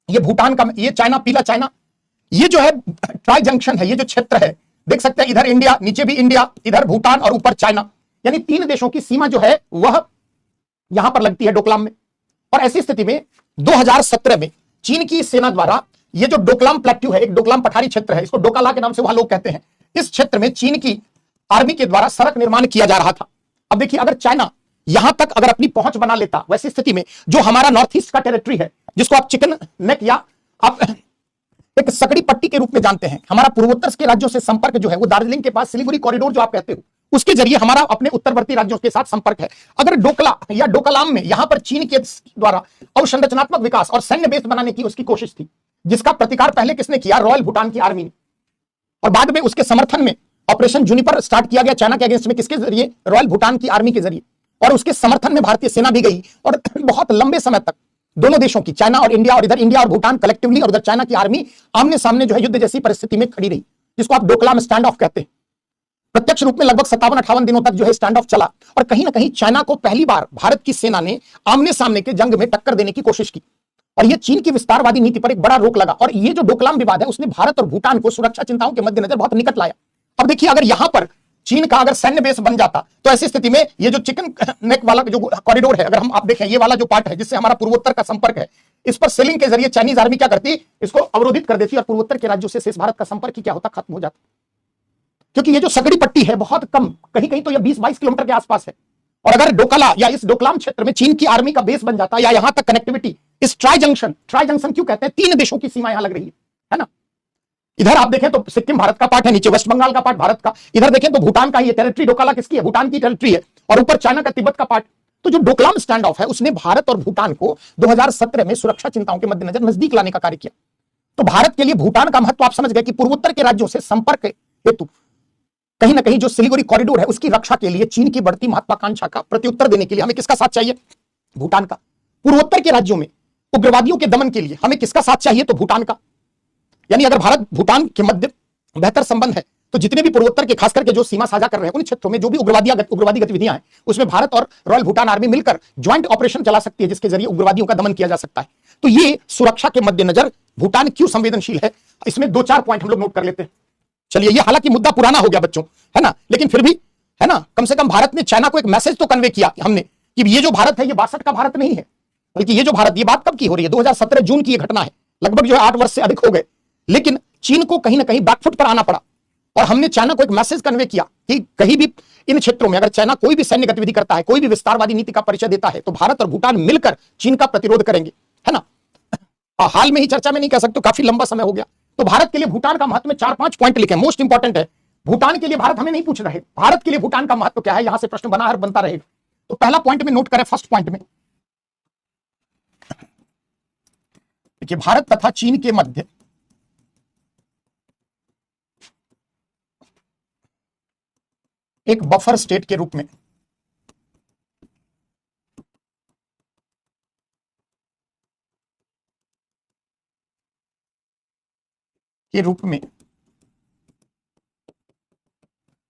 ये भूटान का, ये चाइना, पीला चाइना, ये जो है ट्राई जंक्शन है, ये जो क्षेत्र है देख सकते हैं, इधर इंडिया, नीचे भी इंडिया, इधर भूटान और ऊपर चाइना, यानी 3 देशों की सीमा जो है वह यहां पर लगती है डोकलाम में। और ऐसी स्थिति में 2017 में चीन की सेना द्वारा ये जो डोकलाम प्लेट्यू है, एक डोकलाम पठारी क्षेत्र है, इसको डोकाला के नाम से वहां लोग कहते हैं, इस क्षेत्र में चीन की आर्मी के द्वारा सड़क निर्माण किया जा रहा था। अब देखिए अगर चाइना यहां तक अगर अपनी पहुंच बना लेता, वैसी स्थिति में जो हमारा नॉर्थ ईस्ट का टेरिटरी है, जिसको आप चिकन नेक या आप एक सकड़ी पट्टी के रूप में जानते हैं, हमारा पूर्वोत्तर के राज्यों से संपर्क जो है वो दार्जिलिंग के पास सिलीगुड़ी कॉरिडोर जो आप कहते हो, उसके जरिए हमारा अपने उत्तरवर्ती राज्यों के साथ संपर्क है। अगर डोकला या डोकलाम में यहां पर चीन के द्वारा अवसंरचनात्मक विकास और सैन्य बेस बनाने की उसकी कोशिश थी, जिसका प्रतिकार पहले किसने किया, रॉयल भूटान की आर्मी ने, और बाद में उसके समर्थन में ऑपरेशन जूनिपर स्टार्ट किया गया चाइना के अगेंस्ट में, किसके जरिए, रॉयल भूटान की आर्मी के जरिए। और उसके समर्थन में भारतीय सेना भी गई और बहुत लंबे समय तक दोनों देशों की, चाइना और इंडिया, और इधर इंडिया और भूटान कलेक्टिवली और उधर चाइना की आर्मी आमने सामने जो है युद्ध जैसी परिस्थिति में खड़ी रही, जिसको आप डोकलाम स्टैंड ऑफ कहते हैं। प्रत्यक्ष रूप में लगभग 57-58 दिनों तक जो है स्टैंड ऑफ चला, और कहीं ना कहीं चाइना को पहली बार भारत की सेना ने आमने सामने के जंग में टक्कर देने की कोशिश की, और ये चीन की विस्तारवादी नीति पर एक बड़ा रोक लगा। और ये जो डोकलाम विवाद है उसने भारत और भूटान को सुरक्षा चिंताओं के मद्देनजर बहुत निकट लाया। अब देखिए अगर यहां पर चीन का अगर सैन्य बेस बन जाता तो ऐसी स्थिति में ये जो चिकन नेक वाला जो कॉरिडोर है, अगर हम आप देखें ये वाला जो पार्ट है जिससे हमारा पूर्वोत्तर का संपर्क है, इस पर सेलिंग के जरिए चाइनीज आर्मी क्या करती, इसको अवरोधित कर देती और पूर्वोत्तर के राज्यों से शेष भारत का संपर्क ही क्या होता, खत्म हो जाता। क्योंकि ये जो सकड़ी पट्टी है बहुत कम, कहीं कहीं तो ये 20-22 किलोमीटर के आसपास है, और अगर डोकला या इस डोकलाम क्षेत्र में चीन की आर्मी का बेस बन जाता या यहां तक कनेक्टिविटी, इस ट्राई जंक्शन क्यों कहते हैं, 3 देशों की सीमा यहां लग रही है ना। इधर आप देखें तो सिक्किम भारत का पार्ट है, नीचे वेस्ट बंगाल का पार्ट भारत का, इधर देखें तो भूटान का, ये टेरिटरी डोकाला किसकी है, भूटान की टेरिटरी है, और ऊपर चाइना का तिब्बत का पार्ट। तो जो डोकलाम स्टैंड ऑफ है उसने भारत और भूटान को 2017 में सुरक्षा चिंताओं के मद्देनजर नजदीक लाने का कार्य किया। तो भारत के लिए भूटान का महत्व आप समझ गए कि पूर्वोत्तर के राज्यों से संपर्क हेतु कहीं ना कहीं जो सिलीगुड़ी कॉरिडोर है उसकी रक्षा के लिए चीन की बढ़ती महत्वाकांक्षा का प्रत्युत्तर देने के लिए हमें किसका साथ चाहिए, भूटान का। पूर्वोत्तर के राज्यों में उग्रवादियों के दमन के लिए हमें किसका साथ चाहिए, तो भूटान का। यानी अगर भारत भूटान के मध्य बेहतर संबंध है तो जितने भी पूर्वोत्तर के खास करके जो सीमा साझा कर रहे हैं उन क्षेत्रों में जो भी उग्रवादी गतिविधियां हैं उसमें भारत और रॉयल भूटान आर्मी मिलकर ज्वाइंट ऑपरेशन चला सकती है, जिसके जरिए उग्रवादियों का दमन किया जा सकता है। तो ये सुरक्षा के मद्देनजर भूटान क्यों संवेदनशील है, इसमें 2-4 पॉइंट हम लोग नोट कर लेते हैं। चलिए, ये हालांकि मुद्दा पुराना हो गया बच्चों, है ना, लेकिन फिर भी है ना, कम से कम भारत ने चाइना को एक मैसेज तो कन्वे किया हमने कि ये जो भारत है ये 62 का भारत नहीं है, बल्कि ये जो भारत, ये बात कब की हो रही है, 2017 जून की ये घटना है, लगभग जो है 8 वर्ष से अधिक हो गए। लेकिन चीन को कहीं ना कहीं बैकफुट पर आना पड़ा और हमने चाइना को एक मैसेज कन्वे किया कि कहीं भी इन क्षेत्रों में अगर चाइना कोई भी सैन्य गतिविधि करता है, कोई भी विस्तारवादी नीति का परिचय देता है, तो भारत और भूटान मिलकर चीन का प्रतिरोध करेंगे, है ना। हाल में ही चर्चा में नहीं कह सकते, काफी लंबा समय हो गया। तो भारत के लिए भूटान का महत्व में 4-5 पॉइंट लिखे, मोस्ट इंपॉर्टेंट है। भूटान के लिए भारत हमें नहीं पूछ रहे, भारत के लिए भूटान का महत्व क्या है, यहां से प्रश्न बना और बनता रहेगा। तो पहला पॉइंट में नोट करें, फर्स्ट पॉइंट में देखिए, भारत तथा चीन के मध्य एक बफर स्टेट के रूप में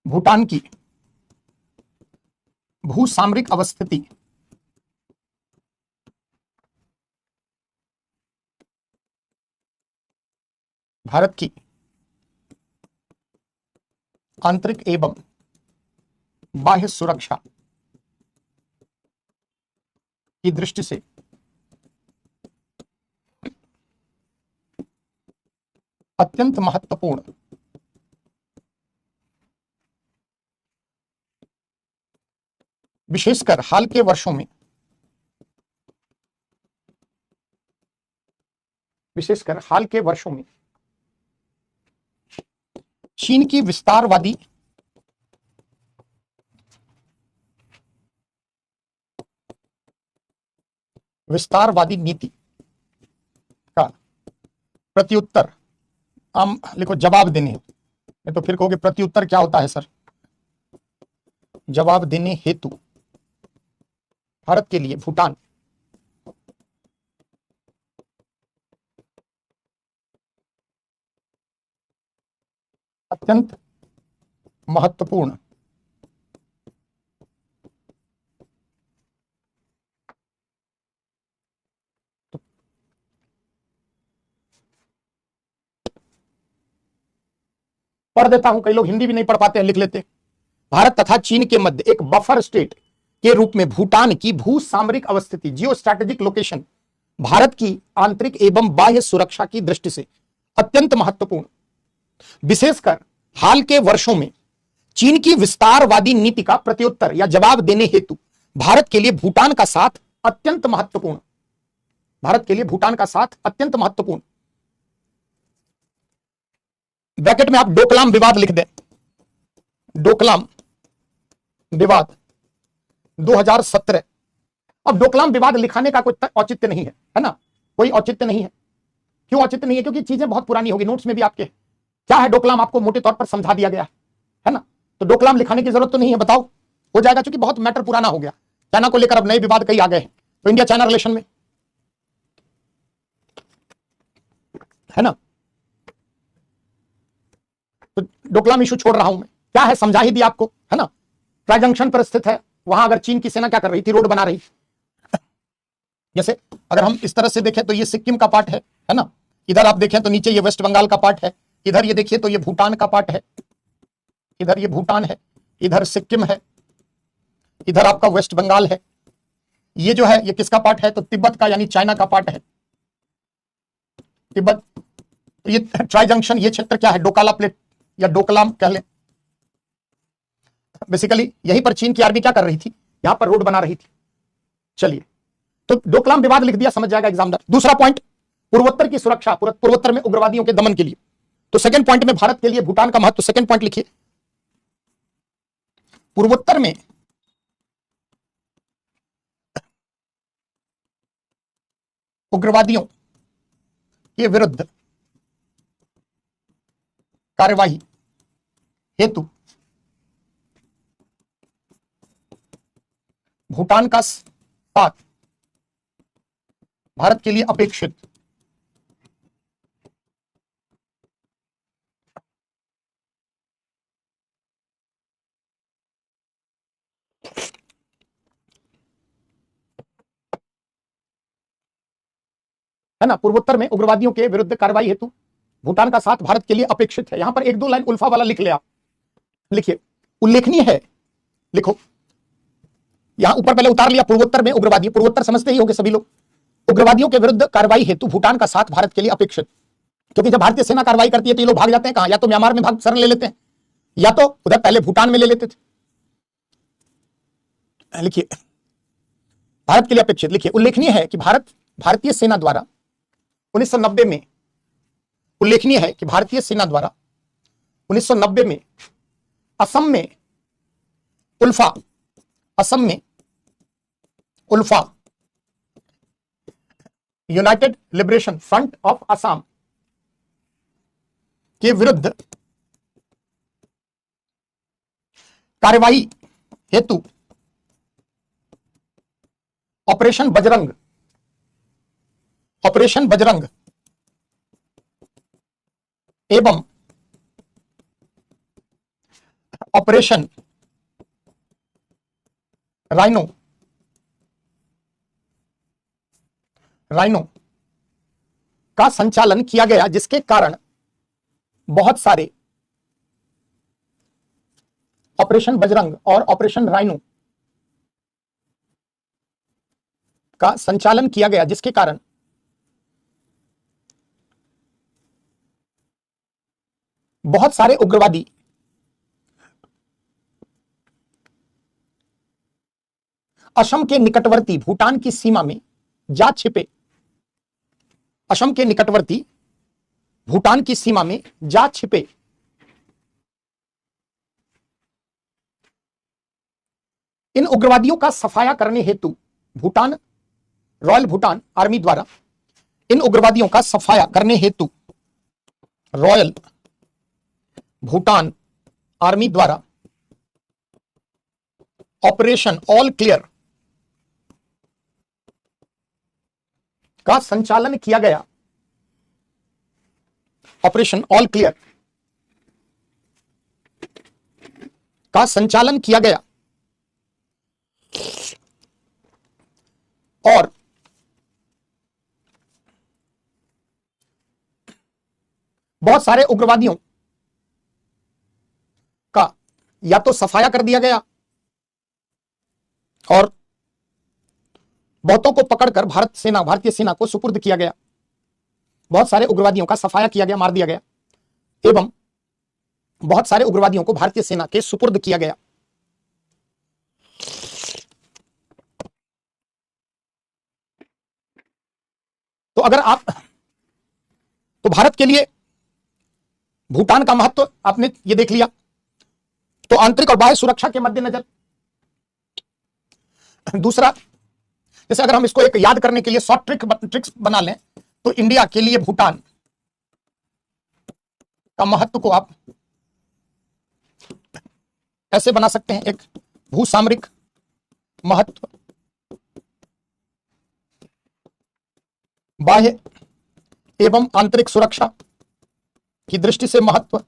भूटान की भूसामरिक अवस्थिति भारत की आंतरिक एवं बाह्य सुरक्षा की दृष्टि से अत्यंत महत्वपूर्ण विशेषकर हाल के वर्षों में चीन की विस्तारवादी नीति का प्रत्युत्तर, हम लिखो जवाब देने, तो फिर कहोगे प्रत्युत्तर क्या होता है सर, जवाब देने हेतु भारत के लिए भूटान अत्यंत महत्वपूर्ण पढ़ देता हूं, कई लोग हिंदी भी नहीं पढ़ पाते हैं, लिख लेते। भारत तथा चीन के मध्य एक बफर स्टेट के रूप में भूटान की भू सामरिक अवस्थिति, जियो स्ट्रैटेजिक लोकेशन, भारत की आंतरिक एवं बाह्य सुरक्षा की दृष्टि से अत्यंत महत्वपूर्ण, विशेषकर हाल के वर्षों में चीन की विस्तारवादी नीति का प्रत्युत्तर या जवाब देने हेतु भारत के लिए भूटान का साथ अत्यंत महत्वपूर्ण, भारत के लिए भूटान का साथ अत्यंत महत्वपूर्ण। ब्रैकेट में आप डोकलाम विवाद लिख दें, डोकलाम विवाद 2017। अब डोकलाम विवाद लिखाने का कोई औचित्य नहीं है ना, कोई औचित्य नहीं है। क्यों औचित्य नहीं है? क्योंकि चीजें बहुत पुरानी होगी, नोट्स में भी आपके क्या है डोकलाम आपको मोटे तौर पर समझा दिया गया है ना, तो डोकलाम लिखाने की जरूरत तो नहीं है, बताओ हो जाएगा, क्योंकि बहुत मैटर पुराना हो गया। चाइना को लेकर अब नए विवाद कई आ गए हैं, तो इंडिया चाइना रिलेशन में, है ना, तो डोकलाम इशू छोड़ रहा हूं मैं, क्या है समझा ही दिया आपको, है ना। ट्राई जंक्शन पर स्थित है, वहां अगर चीन की सेना क्या कर रही थी, रोड बना रही। जैसे अगर हम इस तरह से देखें तो ये सिक्किम का पार्ट है ना, इधर आप देखें तो नीचे ये वेस्ट बंगाल का पार्ट है, इधर ये देखिए तो ये भूटान का पार्ट है, इधर ये भूटान है, इधर सिक्किम है, इधर आपका वेस्ट बंगाल है, ये जो है ये किसका पार्ट है, तो तिब्बत का यानी चाइना का पार्ट है, तिब्बत। ये ट्राई जंक्शन, ये क्षेत्र क्या है, डोकाला प्लेट या डोकलाम कह लें। बेसिकली यहीं पर चीन की आर्मी क्या कर रही थी, यहां पर रोड बना रही थी। चलिए, तो डोकलाम विवाद लिख दिया, समझ जाएगा एग्जामिनर। दूसरा पॉइंट, पूर्वोत्तर की सुरक्षा, पूर्वोत्तर में उग्रवादियों के दमन के लिए। तो सेकंड पॉइंट में भारत के लिए भूटान का महत्व, सेकंड पॉइंट लिखिए, पूर्वोत्तर में उग्रवादियों के विरुद्ध कार्यवाही हेतु भूटान का साथ भारत के लिए अपेक्षित। है ना, पूर्वोत्तर में उग्रवादियों के विरुद्ध कार्रवाई हेतु भूटान का साथ भारत के लिए अपेक्षित है। यहां पर एक दो लाइन उल्फा वाला लिख ले आप, लिखिए उल्लेखनीय है, लिखो यहां ऊपर पहले उतार लिया, पूर्वोत्तर में उग्रवादी, पूर्वोत्तर समझते ही होंगे सभी लोग, उग्रवादियों के विरुद्ध कार्रवाई हेतु भूटान का साथ भारत के लिए अपेक्षित। क्योंकि जब भारतीय सेना कार्रवाई करती है तो ये लोग भाग जाते हैं कहां, या तो म्यांमार में भाग शरण ले लेते हैं, या तो उधर पहले भूटान में ले लेते थे। लिखिए भारत के लिए अपेक्षित, लिखिए उल्लेखनीय है कि भारतीय सेना द्वारा 1990 में, उल्लेखनीय है कि भारतीय सेना द्वारा 1990 में असम में ULFA united liberation front of Assam के विरुद्ध कार्रवाई हेतु ऑपरेशन बजरंग एवं ऑपरेशन राइनो का संचालन किया गया, जिसके कारण बहुत सारे ऑपरेशन बजरंग और ऑपरेशन राइनो का संचालन किया गया, जिसके कारण बहुत सारे उग्रवादी असम के निकटवर्ती भूटान की सीमा में जा छिपे, असम के निकटवर्ती भूटान की सीमा में जा छिपे इन उग्रवादियों का सफाया करने हेतु रॉयल भूटान आर्मी द्वारा, इन उग्रवादियों का सफाया करने हेतु रॉयल भूटान आर्मी द्वारा ऑपरेशन ऑल क्लियर का संचालन किया गया, ऑपरेशन ऑल क्लियर का संचालन किया गया और बहुत सारे उग्रवादियों का या तो सफाया कर दिया गया और बहुतों को पकड़कर भारतीय सेना को सुपुर्द किया गया। बहुत सारे उग्रवादियों का सफाया किया गया, मार दिया गया, एवं बहुत सारे उग्रवादियों को भारतीय सेना के सुपुर्द किया गया। तो अगर आप, तो भारत के लिए भूटान का महत्व आपने ये देख लिया। तो आंतरिक और बाह्य सुरक्षा के मद्देनजर दूसरा, जैसे अगर हम इसको एक याद करने के लिए शॉर्ट ट्रिक्स बना लें, तो इंडिया के लिए भूटान का महत्व को आप ऐसे बना सकते हैं, एक भूसामरिक महत्व, बाह्य एवं आंतरिक सुरक्षा की दृष्टि से महत्व,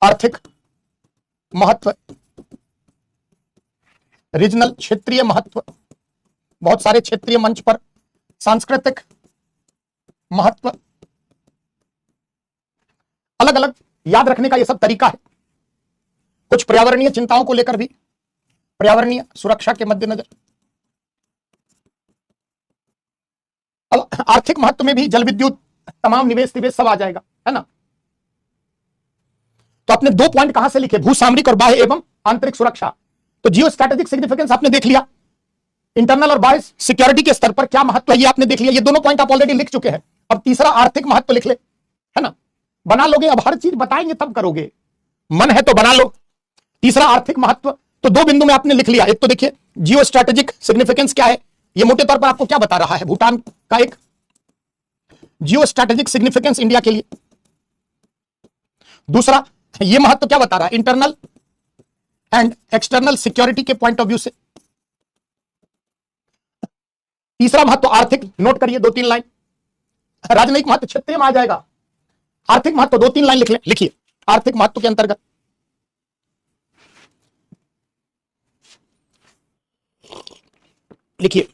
आर्थिक महत्व, रीजनल क्षेत्रीय महत्व, बहुत सारे क्षेत्रीय मंच पर सांस्कृतिक महत्व, अलग अलग याद रखने का यह सब तरीका है। कुछ पर्यावरणीय चिंताओं को लेकर भी, पर्यावरणीय सुरक्षा के मद्देनजर, आर्थिक महत्व में भी जल विद्युत, तमाम निवेश सब आ जाएगा, है ना। तो आपने 2 पॉइंट कहां से लिखे, भूसामरिक और बाह्य एवं आंतरिक सुरक्षा। तो जियो स्ट्रैटेजिक सिग्निफिकेंस आपने देख लिया, इंटरनल और बाह्य सिक्योरिटी के स्तर पर क्या महत्व है ये आपने देख लिया, ये दोनों पॉइंट आप ऑलरेडी लिख चुके हैं। अब तीसरा आर्थिक महत्व लिख ले, है ना, बना लोगे, अब हर चीज बताएंगे तब करोगे, मन है तो बना लो। तीसरा आर्थिक महत्व, तो 2 बिंदु में आपने लिख लिया। एक तो देखिए जियो स्ट्रैटेजिक सिग्निफिकेंस क्या है, ये मोटे तौर पर आपको क्या बता रहा है, भूटान का एक जियो स्ट्रैटेजिक सिग्निफिकेंस इंडिया के लिए। दूसरा, ये महत्व क्या बता रहा है, इंटरनल एंड एक्सटर्नल सिक्योरिटी के पॉइंट ऑफ व्यू से। तीसरा महत्व आर्थिक, नोट करिए 2-3 लाइन, राजनयिक महत्व क्षेत्रीय में आ जाएगा, आर्थिक महत्व 2-3 लाइन लिख ले, लिखिए आर्थिक महत्व के अंतर्गत। लिखिए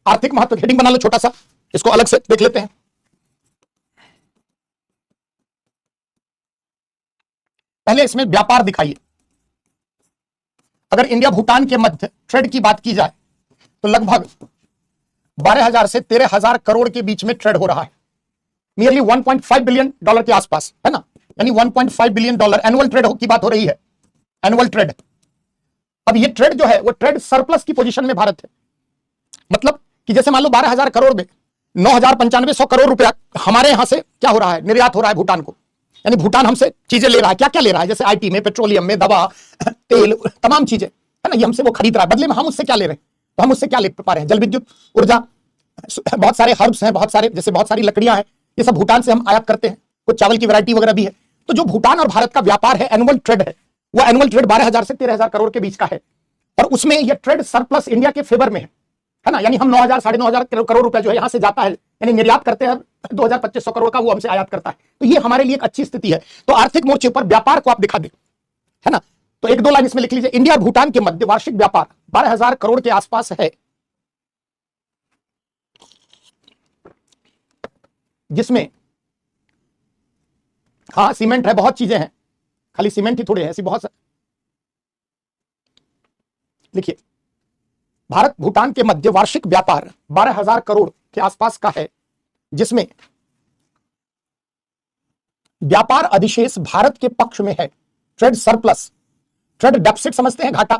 आर्थिक महत्व, हेडिंग बना लो छोटा सा, इसको अलग से देख लेते हैं। पहले इसमें व्यापार दिखाइए, अगर इंडिया भूटान के मध्य ट्रेड की बात की जाए तो लगभग 12,000 से 13,000 करोड़ के बीच में ट्रेड हो रहा है, नियरली 1.5 बिलियन डॉलर के आसपास, है ना, यानी 1.5 बिलियन डॉलर एनुअल ट्रेड की बात हो रही है, एनुअल ट्रेड। अब ये ट्रेड जो है वो ट्रेड सरप्लस की पोजीशन में भारत है। मतलब कि जैसे मान लो 12,000 करोड़ में 9,95 करोड़ रुपया हमारे यहां से क्या हो रहा है, निर्यात हो रहा है भूटान को, यानी भूटान हमसे चीजें ले रहा है। क्या क्या ले रहा है, जैसे आईटी में, पेट्रोलियम में, दवा, तेल, तमाम चीजें, है ना, ये हमसे वो खरीद रहा है। बदले में हम उससे क्या ले रहे हैं, तो हम उससे क्या ले पा रहे हैं, जल विद्युत ऊर्जा, बहुत सारे हर्ब्स हैं, बहुत सारे, जैसे बहुत सारी लकड़ियां हैं, ये सब भूटान से हम आयात करते हैं, कुछ चावल की वैरायटी वगैरह भी है। तो जो भूटान और भारत का व्यापार है, एनुअल ट्रेड है, वो एनुअल ट्रेड 12,000 से 13,000 करोड़ के बीच का है, और उसमें यह ट्रेड सरप्लस इंडिया के फेवर में है ना, यानी हम 9,000 साढ़े 9,000 करोड़ रुपया जो है यहां से जाता है, यानी निर्यात करते हैं 2,2500 करोड़ का, वो हमसे आयात करता है। तो ये हमारे लिए एक अच्छी स्थिति है। तो आर्थिक मोर्चे पर व्यापार को आप दिखा दें, है ना, तो एक दो लाइन इसमें लिख लीजिए, इंडिया और भूटान के मध्य वार्षिक व्यापार 12,000 करोड़ के आसपास है, जिसमें हाँ सीमेंट है, बहुत चीजें हैं, खाली सीमेंट ही थोड़े है, ऐसी बहुत लिखिए, भारत भूटान के मध्य वार्षिक व्यापार 12,000 करोड़ के आसपास का है, जिसमें व्यापार अधिशेष भारत के पक्ष में है, ट्रेड सरप्लस। ट्रेड डेफिसिट समझते हैं, घाटा,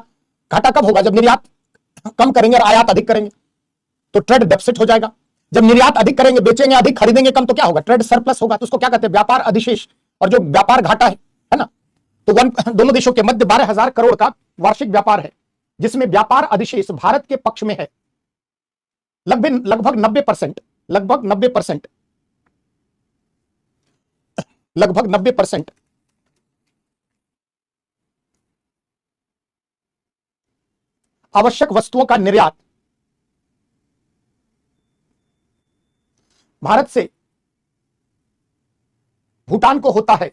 घाटा कब होगा, जब निर्यात कम करेंगे और आयात अधिक करेंगे तो ट्रेड डेफिसिट हो जाएगा। जब निर्यात अधिक करेंगे, बेचेंगे अधिक, खरीदेंगे कम, तो क्या होगा, ट्रेड सरप्लस होगा। तो उसको क्या कहते हैं, व्यापार अधिशेष। और जो व्यापार घाटा है ना, तो दोनों देशों के मध्य 12,000 करोड़ का वार्षिक व्यापार है, जिसमें व्यापार अधिशेष भारत के पक्ष में है लगभग 90%, लगभग 90%, लगभग 90%। आवश्यक वस्तुओं का निर्यात भारत से भूटान को होता है।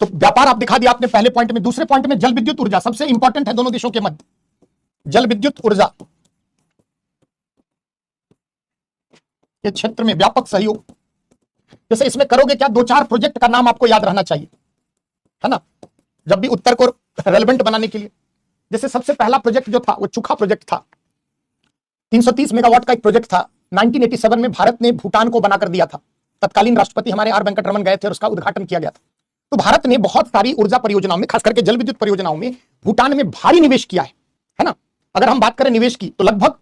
तो व्यापार आप दिखा दिया आपने पहले पॉइंट में। दूसरे पॉइंट में जल विद्युत ऊर्जा सबसे इंपॉर्टेंट है दोनों देशों के मध्य, जल विद्युत ऊर्जा के क्षेत्र में व्यापक सहयोग। जैसे इसमें करोगे क्या, दो चार प्रोजेक्ट का नाम आपको याद रहना चाहिए, है ना, जब भी उत्तर को रेलेवेंट बनाने के लिए। जैसे सबसे पहला प्रोजेक्ट जो था वो चुखा प्रोजेक्ट था, 330 मेगावाट का एक प्रोजेक्ट था। 1987 में भारत ने भूटान को बनाकर दिया था। तत्कालीन राष्ट्रपति हमारे आर वेंकटरमन गए थे और उसका उद्घाटन किया गया था। तो भारत ने बहुत सारी ऊर्जा परियोजनाओं में, खास करके जल विद्युत परियोजनाओं में भूटान में भारी निवेश किया है ना। अगर हम बात करें निवेश की, तो लगभग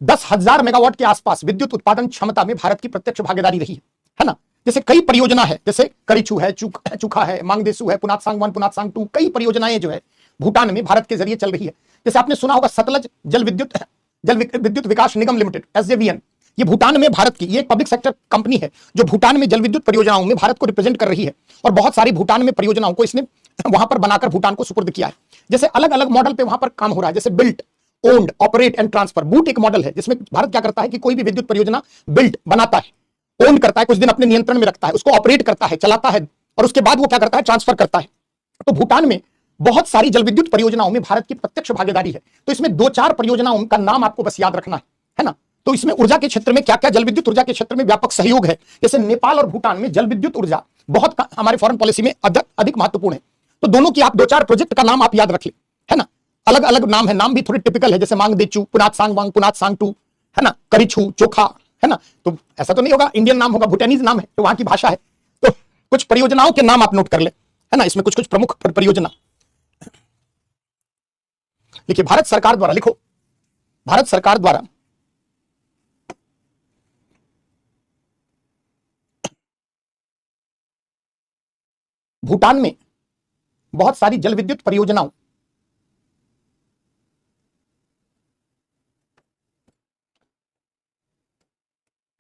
10,000 मेगावाट के आसपास विद्युत उत्पादन क्षमता में भारत की प्रत्यक्ष भागीदारी रही है ना। जैसे कई परियोजना है, जैसे करीछू है, चुखा है, मांगदेसु है, पुनात सांग 1, पुनात सांग 2, कई परियोजनाएं जो है भूटान में भारत के जरिए चल रही है। जैसे आपने सुना होगा सतलज जल विद्युत विकास निगम लिमिटेड, SJVN, ये भूटान में भारत की, ये एक पब्लिक सेक्टर कंपनी है जो भूटान में जल विद्युत परियोजनाओं में भारत को रिप्रेजेंट कर रही है, और बहुत सारी भूटान में परियोजनाओं को इसने वहां पर बनाकर भूटान को सुपुर्द किया है। जैसे अलग अलग मॉडल पे वहां पर काम हो रहा है, जैसे built, owned, operate and transfer. Boot एक मॉडल है जिसमें भारत क्या करता है कि कोई भी विद्युत परियोजना बिल्ट बनाता है, ओन करता है, कुछ दिन अपने नियंत्रण में रखता है, उसको ऑपरेट करता है, चलाता है, और उसके बाद वो क्या करता है, ट्रांसफर करता है। तो भूटान में बहुत सारी जल विद्युत परियोजनाओं में भारत की प्रत्यक्ष भागीदारी है। तो इसमें दो चार परियोजनाओं का नाम आपको बस याद रखना है ना। तो इसमें ऊर्जा के क्षेत्र में क्या क्या, जल विद्युत ऊर्जा के क्षेत्र में व्यापक सहयोग है। जैसे नेपाल और भूटान में जल विद्युत ऊर्जा बहुत हमारे फॉरेन पॉलिसी में अधिक महत्वपूर्ण है। तो दोनों की आप दो चार प्रोजेक्ट का नाम आप याद रख ले, है ना। अलग अलग नाम है, नाम भी थोड़े टिपिकल है, जैसे मांगदेचू, पुनात सांग 1, पुनात सांग 2, है ना, करीछू, चोखा, है ना। तो ऐसा तो नहीं होगा इंडियन नाम होगा, भूटानीज नाम है, तो वहां की भाषा है। तो कुछ परियोजनाओं के नाम आप नोट कर ले, है ना। इसमें कुछ कुछ प्रमुख परियोजना लिखिए। भारत सरकार द्वारा, लिखो, भारत सरकार द्वारा भूटान में बहुत सारी जल विद्युत परियोजनाओं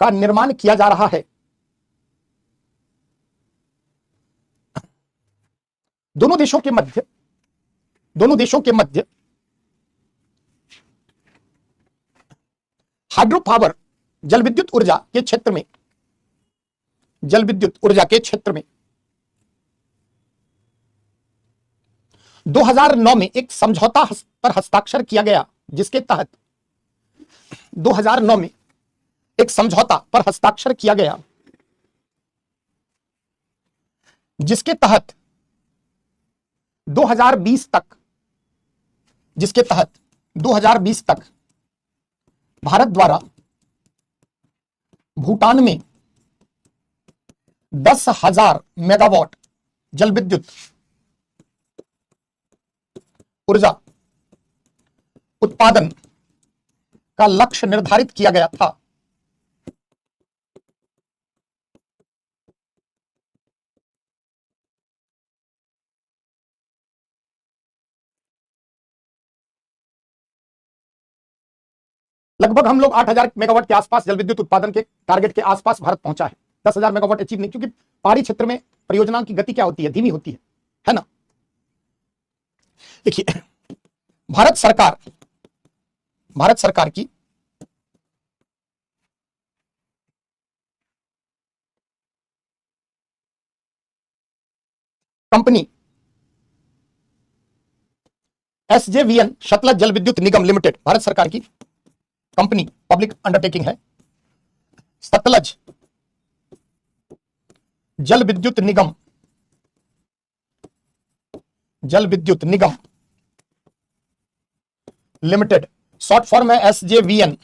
का निर्माण किया जा रहा है। दोनों देशों के मध्य हाइड्रो पावर, जल विद्युत ऊर्जा के क्षेत्र में, जल विद्युत ऊर्जा के क्षेत्र में 2009 में एक समझौता पर हस्ताक्षर किया गया, जिसके तहत 2009 में एक समझौता पर हस्ताक्षर किया गया, जिसके तहत 2020 तक, जिसके तहत 2020 तक भारत द्वारा भूटान में 10,000 मेगावाट जल विद्युत ऊर्जा उत्पादन का लक्ष्य निर्धारित किया गया था। लगभग हम लोग 8,000 मेगावाट के आसपास जल विद्युत उत्पादन के टारगेट के आसपास भारत पहुंचा है। 10,000 मेगावाट अचीव नहीं, क्योंकि पहाड़ी क्षेत्र में परियोजनाओं की गति क्या होती है, धीमी होती है ना। देखिए, भारत सरकार की कंपनी SJVN सतलज जल विद्युत निगम लिमिटेड, भारत सरकार की कंपनी, पब्लिक अंडरटेकिंग है। सतलज जल विद्युत निगम लिमिटेड, शॉर्ट फॉर्म है SJVN,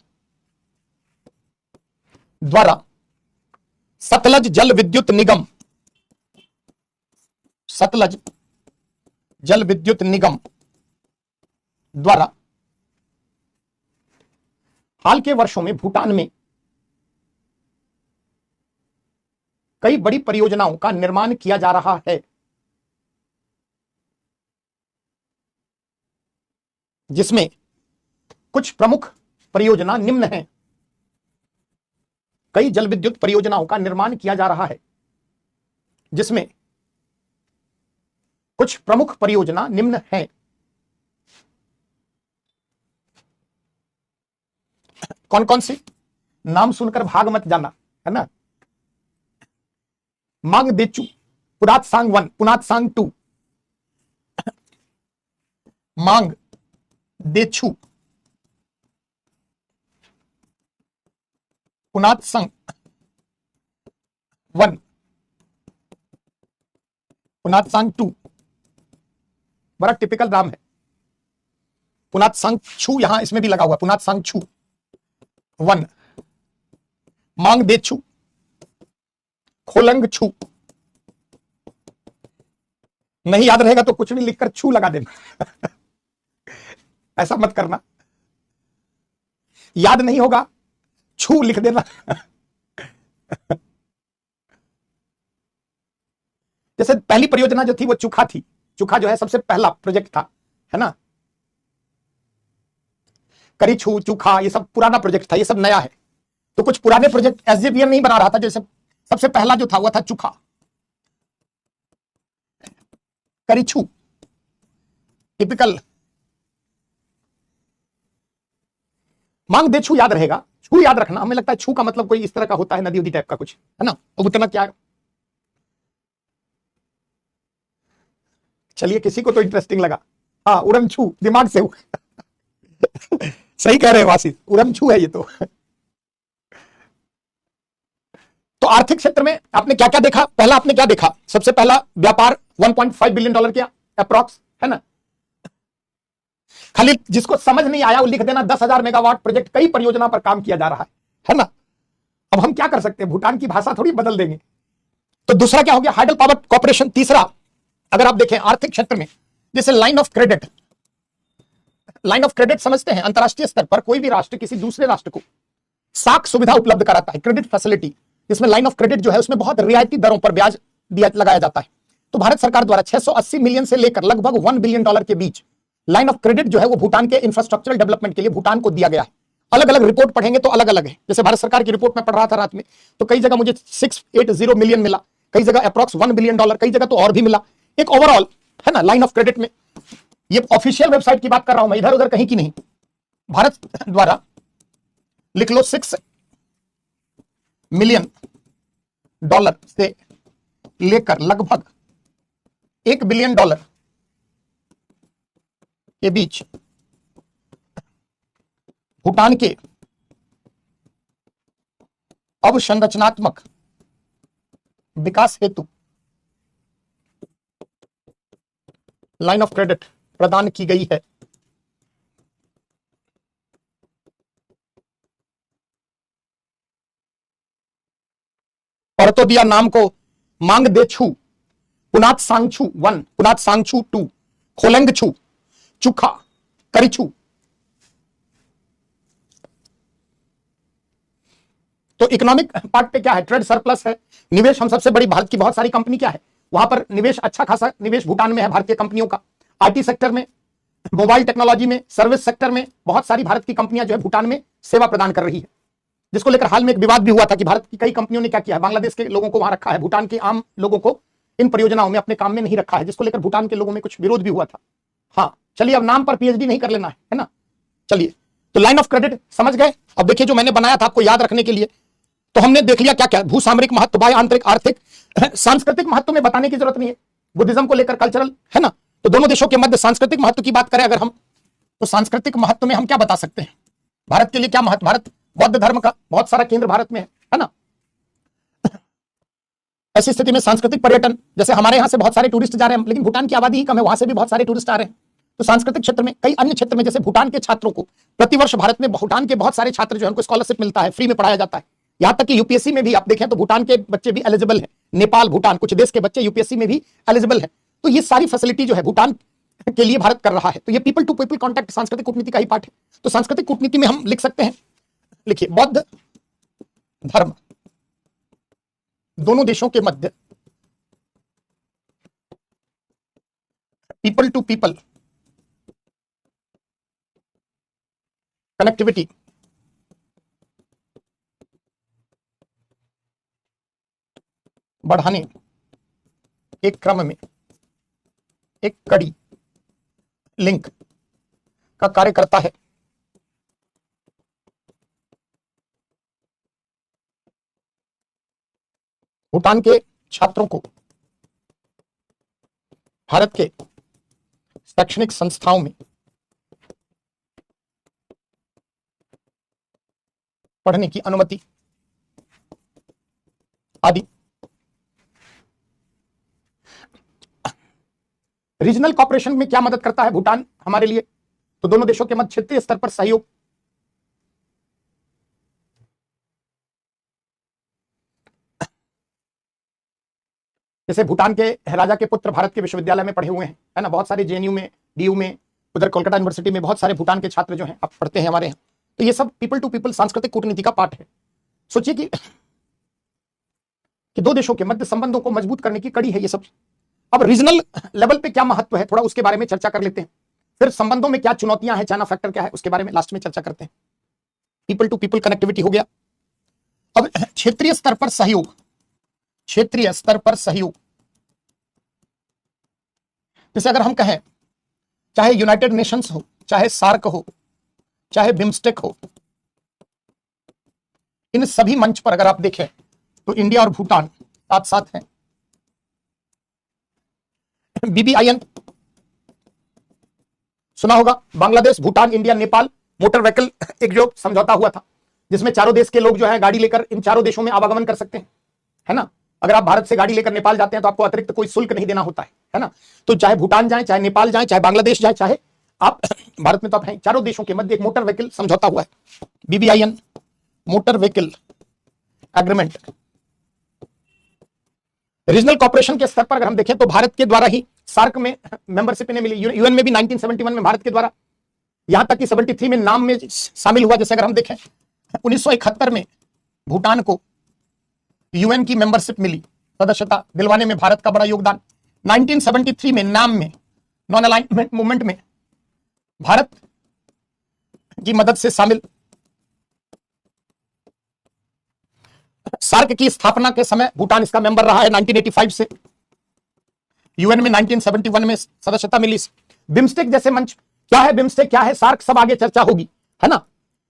द्वारा सतलज जल विद्युत निगम द्वारा हाल के वर्षों में भूटान में कई बड़ी परियोजनाओं का निर्माण किया जा रहा है, जिसमें कुछ प्रमुख परियोजना निम्न हैं। कई जल विद्युत परियोजनाओं का निर्माण किया जा रहा है, जिसमें कुछ प्रमुख परियोजना निम्न हैं। कौन कौन सी? नाम सुनकर भाग मत जाना, है ना। मांग देचू, पुनातसांग 1, पुनातसांग 2, मांग देचू, पुनातसांग 1, पुनातसांग 2, बड़ा टिपिकल नाम है। पुनातसांग छू, यहां इसमें भी लगा हुआ, पुनातसांग छू 1, मांग देचू, खोलंग छू। नहीं याद रहेगा तो कुछ भी लिखकर छू लगा देना ऐसा मत करना, याद नहीं होगा छू लिख देना जैसे पहली परियोजना जो थी वो चुखा थी। चुखा जो है सबसे पहला प्रोजेक्ट था, है ना। करीछू, चुखा, ये सब पुराना प्रोजेक्ट था, ये सब नया है। तो कुछ पुराने प्रोजेक्ट SJVN नहीं बना रहा था, जैसे सबसे पहला जो था वो था चुखा। करीछू टिपिकल। मांग देछू याद रहेगा, छू याद रखना। हमें लगता है छू का मतलब कोई इस तरह का होता है, नदी उदी टाइप का कुछ, है ना। अब उतना क्या, चलिए किसी को तो इंटरेस्टिंग लगा। हाँ, उड़नछू, दिमाग से सही कह रहे हैं वासी, उड़नछू है ये तो आर्थिक क्षेत्र में आपने क्या क्या देखा? पहला आपने क्या देखा? सबसे पहला व्यापार $1.5 बिलियन के अप्रॉक्स, है ना। खाली जिसको समझ नहीं आया वो लिख देना 10,000 मेगावाट प्रोजेक्ट, कई परियोजना पर काम किया जा रहा है ना। अब हम क्या कर सकते हैं, भूटान की भाषा थोड़ी बदल देंगे। तो दूसरा क्या हो गया, हाइडल पावर कॉर्पोरेशन। तीसरा, अगर आप देखें आर्थिक क्षेत्र में, जैसे line of credit, line of credit समझते हैं, अंतरराष्ट्रीय स्तर पर कोई भी राष्ट्र किसी दूसरे राष्ट्र को साख सुविधा उपलब्ध कराता है, क्रेडिट फैसिलिटी, जिसमें लाइन ऑफ क्रेडिट जो है उसमें बहुत रियायती दरों पर ब्याज दिया लगाया जाता है। तो भारत सरकार द्वारा 680 मिलियन से लेकर लगभग $1 बिलियन के बीच लाइन ऑफ क्रेडिट जो है वो भूटान के इंफ्रास्ट्रक्चरल डेवलपमेंट के लिए भूटान को दिया गया है। अलग अलग रिपोर्ट पढ़ेंगे तो अलग अलग है। जैसे भारत सरकार की रिपोर्ट में पढ़ रहा था रात में, तो कई जगह मुझे 680 मिलियन मिला, कई जगह अप्रॉक्स $1 बिलियन, कई जगह तो और भी मिला। एक ओवरऑल, है ना, लाइन ऑफ क्रेडिट में। ये ऑफिशियल वेबसाइट की बात कर रहा हूं मैं, इधर उधर कहीं की नहीं। भारत द्वारा लिख लो $6 मिलियन से लेकर लगभग $1 बिलियन के बीच भूटान के अवसंरचनात्मक विकास हेतु लाइन ऑफ क्रेडिट प्रदान की गई है। परतो दिया नाम को मांग दे छू, पुनात सांगछू 1, पुनात सांगछू 2, खोलेंग छू, चुखा करिछू। तो इकोनॉमिक पार्ट पे क्या है, ट्रेड सरप्लस है, निवेश। हम सबसे बड़ी भारत की बहुत सारी कंपनी क्या है वहां पर निवेश, अच्छा खासा निवेश भूटान में है भारतीय कंपनियों का। आईटी सेक्टर में, मोबाइल टेक्नोलॉजी में, सर्विस सेक्टर में बहुत सारी भारत की कंपनियां जो है भूटान में सेवा प्रदान कर रही है, जिसको लेकर हाल में एक विवाद भी हुआ था कि भारत की कई कंपनियों ने क्या किया है, बांग्लादेश के लोगों को वहां रखा है, भूटान के आम लोगों को इन परियोजनाओं में अपने काम में नहीं रखा है, जिसको लेकर भूटान के लोगों में कुछ विरोध भी हुआ था। हाँ चलिए, अब नाम पर पीएचडी नहीं कर लेना है ना। चलिए, तो लाइन ऑफ क्रेडिट समझ गए। अब देखिए जो मैंने बनाया था आपको याद रखने के लिए, तो हमने देख लिया क्या क्या, भू सामरिक महत्व, बाह्य आंतरिक आर्थिक, सांस्कृतिक महत्व में बताने की जरूरत नहीं है, बुद्धिज्म को लेकर कल्चरल है ना। तो दोनों देशों के मध्य सांस्कृतिक महत्व की बात करें अगर हम, तो सांस्कृतिक महत्व में हम क्या बता सकते हैं, भारत के लिए क्या महत्व, भारत बौद्ध धर्म का बहुत सारा केंद्र भारत में है ना। ऐसी स्थिति में सांस्कृतिक पर्यटन, जैसे हमारे यहां से बहुत सारे टूरिस्ट जा रहे हैं, लेकिन भूटान की आबादी ही कम है, वहां से भी बहुत सारे टूरिस्ट आ रहे हैं। तो सांस्कृतिक क्षेत्र में, कई अन्य क्षेत्र में, जैसे भूटान के छात्रों को प्रतिवर्ष भारत में भूटान के बहुत सारे छात्र जो है उनको स्कॉलरशिप मिलता है, फ्री में पढ़ाया जाता है। यहां तक कि यूपीएससी में भी आप देखें तो भूटान के बच्चे भी एलिजिबल हैं, नेपाल, भूटान, कुछ देश के बच्चे यूपीएससी में भी एलिजिबल हैं। तो ये सारी फैसिलिटी जो है भूटान के लिए भारत कर रहा है। तो ये पीपल टू पीपल कॉन्टैक्ट सांस्कृतिक कूटनीति का ही पार्ट है। तो सांस्कृतिक कूटनीति में हम लिख सकते हैं, लिखिए, बौद्ध धर्म दोनों देशों के मध्य पीपल टू पीपल कनेक्टिविटी बढ़ाने एक क्रम में एक कड़ी लिंक का कार्य करता है। भूटान के छात्रों को भारत के शैक्षणिक संस्थाओं में पढ़ने की अनुमति आदि। रीजनल कॉपरेशन में क्या मदद करता है भूटान हमारे लिए, तो दोनों देशों के मध्य क्षेत्रीय स्तर पर सहयोग, जैसे भूटान के राजा के पुत्र भारत के विश्वविद्यालय में पढ़े हुए हैं, है ना, बहुत सारे जेएनयू में, डीयू में, उधर कोलकाता यूनिवर्सिटी में बहुत सारे भूटान के छात्र जो हैं अब पढ़ते हैं हमारे यहाँ। तो ये सब पीपल टू पीपल सांस्कृतिक कूटनीति का पार्ट है। सोचिए कि दो देशों के मध्य संबंधों को मजबूत करने की कड़ी है ये सब। अब रीजनल लेवल पे क्या महत्व है, थोड़ा उसके बारे में चर्चा कर लेते हैं। फिर संबंधों में क्या चुनौतियां हैं, चाइना फैक्टर क्या है, उसके बारे में लास्ट में चर्चा करते हैं। पीपल टू पीपल कनेक्टिविटी हो गया। अब क्षेत्रीय स्तर पर सहयोग, क्षेत्रीय स्तर पर सहयोग, जैसे अगर हम कहें, चाहे यूनाइटेड नेशंस हो, चाहे सार्क हो, चाहे बिम्स्टेक हो, इन सभी मंच पर अगर आप देखें तो इंडिया और भूटान साथ साथ हैं। बीबीआईएन सुना होगा, Bangladesh, Bhutan, India, Nepal motor vehicle एक जो समझौता हुआ था, जिसमें चारों देश के लोग जो है गाड़ी लेकर इन चारों देशों में आवागमन कर सकते हैं, है ना। अगर आप भारत से गाड़ी लेकर नेपाल जाते हैं तो आपको अतिरिक्त कोई शुल्क नहीं देना होता है ना। तो चाहे भूटान जाए, चाहे नेपाल जाए, चाहे बांग्लादेश जाए, चाहे आप भारत में तो आप हैं, चारों देशों के मध्य एक मोटर व्हीकल समझौता हुआ है, BBIN motor vehicle agreement. Regional cooperation के स्तर पर अगर हम देखें तो भारत के द्वारा ही सार्क में मेंबरशिप इन्हें मिली, यूएन में भी 1971 में भारत के द्वारा, यहां तक कि 73 में नाम में शामिल हुआ। जैसे अगर हम देखें 1971 में भूटान को यूएन की मेंबरशिप मिली, सदस्यता दिलवाने में भारत का बड़ा योगदान। 1973 में नाम में नॉन अलाइनमेंट मूवमेंट में भारत की मदद से शामिल। सार्क की स्थापना के समय भूटान इसका मेंबर रहा है 1985 से, यूएन में 1971 में सदस्यता मिली। बिम्स्टेक जैसे मंच, क्या है बिम्स्टेक, क्या है सार्क, सब आगे चर्चा होगी, है ना।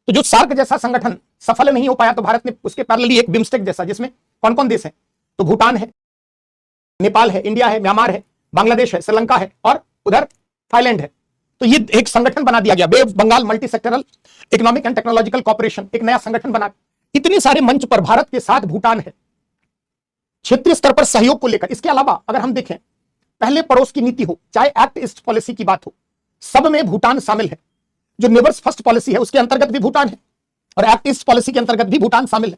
तो जो सार्क जैसा संगठन सफल नहीं हो पाया तो भारत ने उसके पैरेलली एक बिम्स्टेक जैसा, जिसमें कौन कौन देश है, तो भूटान है, नेपाल है, इंडिया है, म्यांमार है, बांग्लादेश है, श्रीलंका है और उधर थाईलैंड है। तो ये एक संगठन बना दिया गया, bay of Bengal multi sectoral economic and technological cooperation, एक नया संगठन बना। इतने सारे मंच पर भारत के साथ भूटान है क्षेत्रीय स्तर पर सहयोग को लेकर। इसके अलावा अगर हम देखें पहले पड़ोस की नीति हो, चाहे एक्ट ईस्ट पॉलिसी की बात हो, सब में भूटान शामिल है। जो नेबर्स फर्स्ट पॉलिसी है उसके अंतर्गत भी भूटान है और एक्ट ईस्ट पॉलिसी के अंतर्गत भी भूटान शामिल है।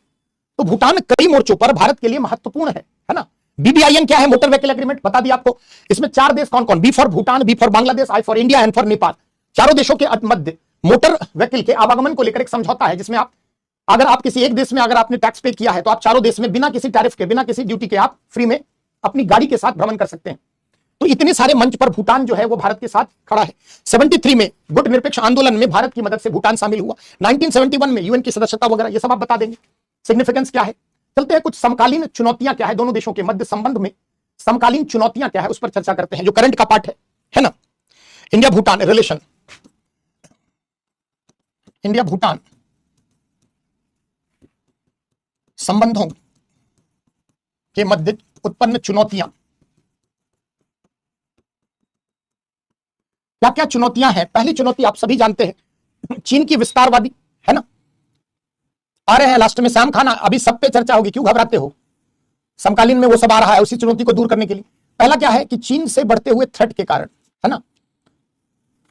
तो भूटान कई मोर्चों पर भारत के लिए महत्वपूर्ण है ना। बीबीआईएन क्या है? मोटर व्हीकल एग्रीमेंट, बता दिया आपको। इसमें 4 देश कौन कौन? B for Bhutan, B for Bangladesh, I for India, N for Nepal. चारों देशों के मध्य मोटर व्हीकल के आवागमन को लेकर एक समझौता है, जिसमें अगर आप किसी एक देश में अगर आपने टैक्स पे किया है तो आप चारों देश में बिना किसी टैरिफ के, बिना किसी ड्यूटी के आप फ्री में अपनी गाड़ी के साथ भ्रमण कर सकते हैं। तो इतने सारे मंच पर भूटान जो है वो भारत के साथ खड़ा है। 73 में गुट निरपेक्ष आंदोलन में भारत की मदद से भूटान शामिल हुआ। 1971 में यूएन की सदस्यता वगैरह ये सब आप बता देंगे। सिग्निफिकेंस क्या है? चलते हैं कुछ समकालीन चुनौतियां क्या है दोनों देशों के मध्य संबंध में, समकालीन चुनौतियां क्या है उस पर चर्चा करते हैं, जो करंट का पार्ट है ना। India Bhutan relation, India Bhutan संबंधों के मध्य उत्पन्न चुनौतियां, क्या क्या चुनौतियां हैं? पहली चुनौती आप सभी जानते हैं, चीन की विस्तारवादी, है ना। आ रहे हैं लास्ट में श्याम खाना, अभी सब पे चर्चा होगी, क्यों घबराते हो? समकालीन में वो सब आ रहा है उसी चुनौती को दूर करने के लिए। पहला क्या है कि चीन से बढ़ते हुए थ्रेट के कारण, है ना,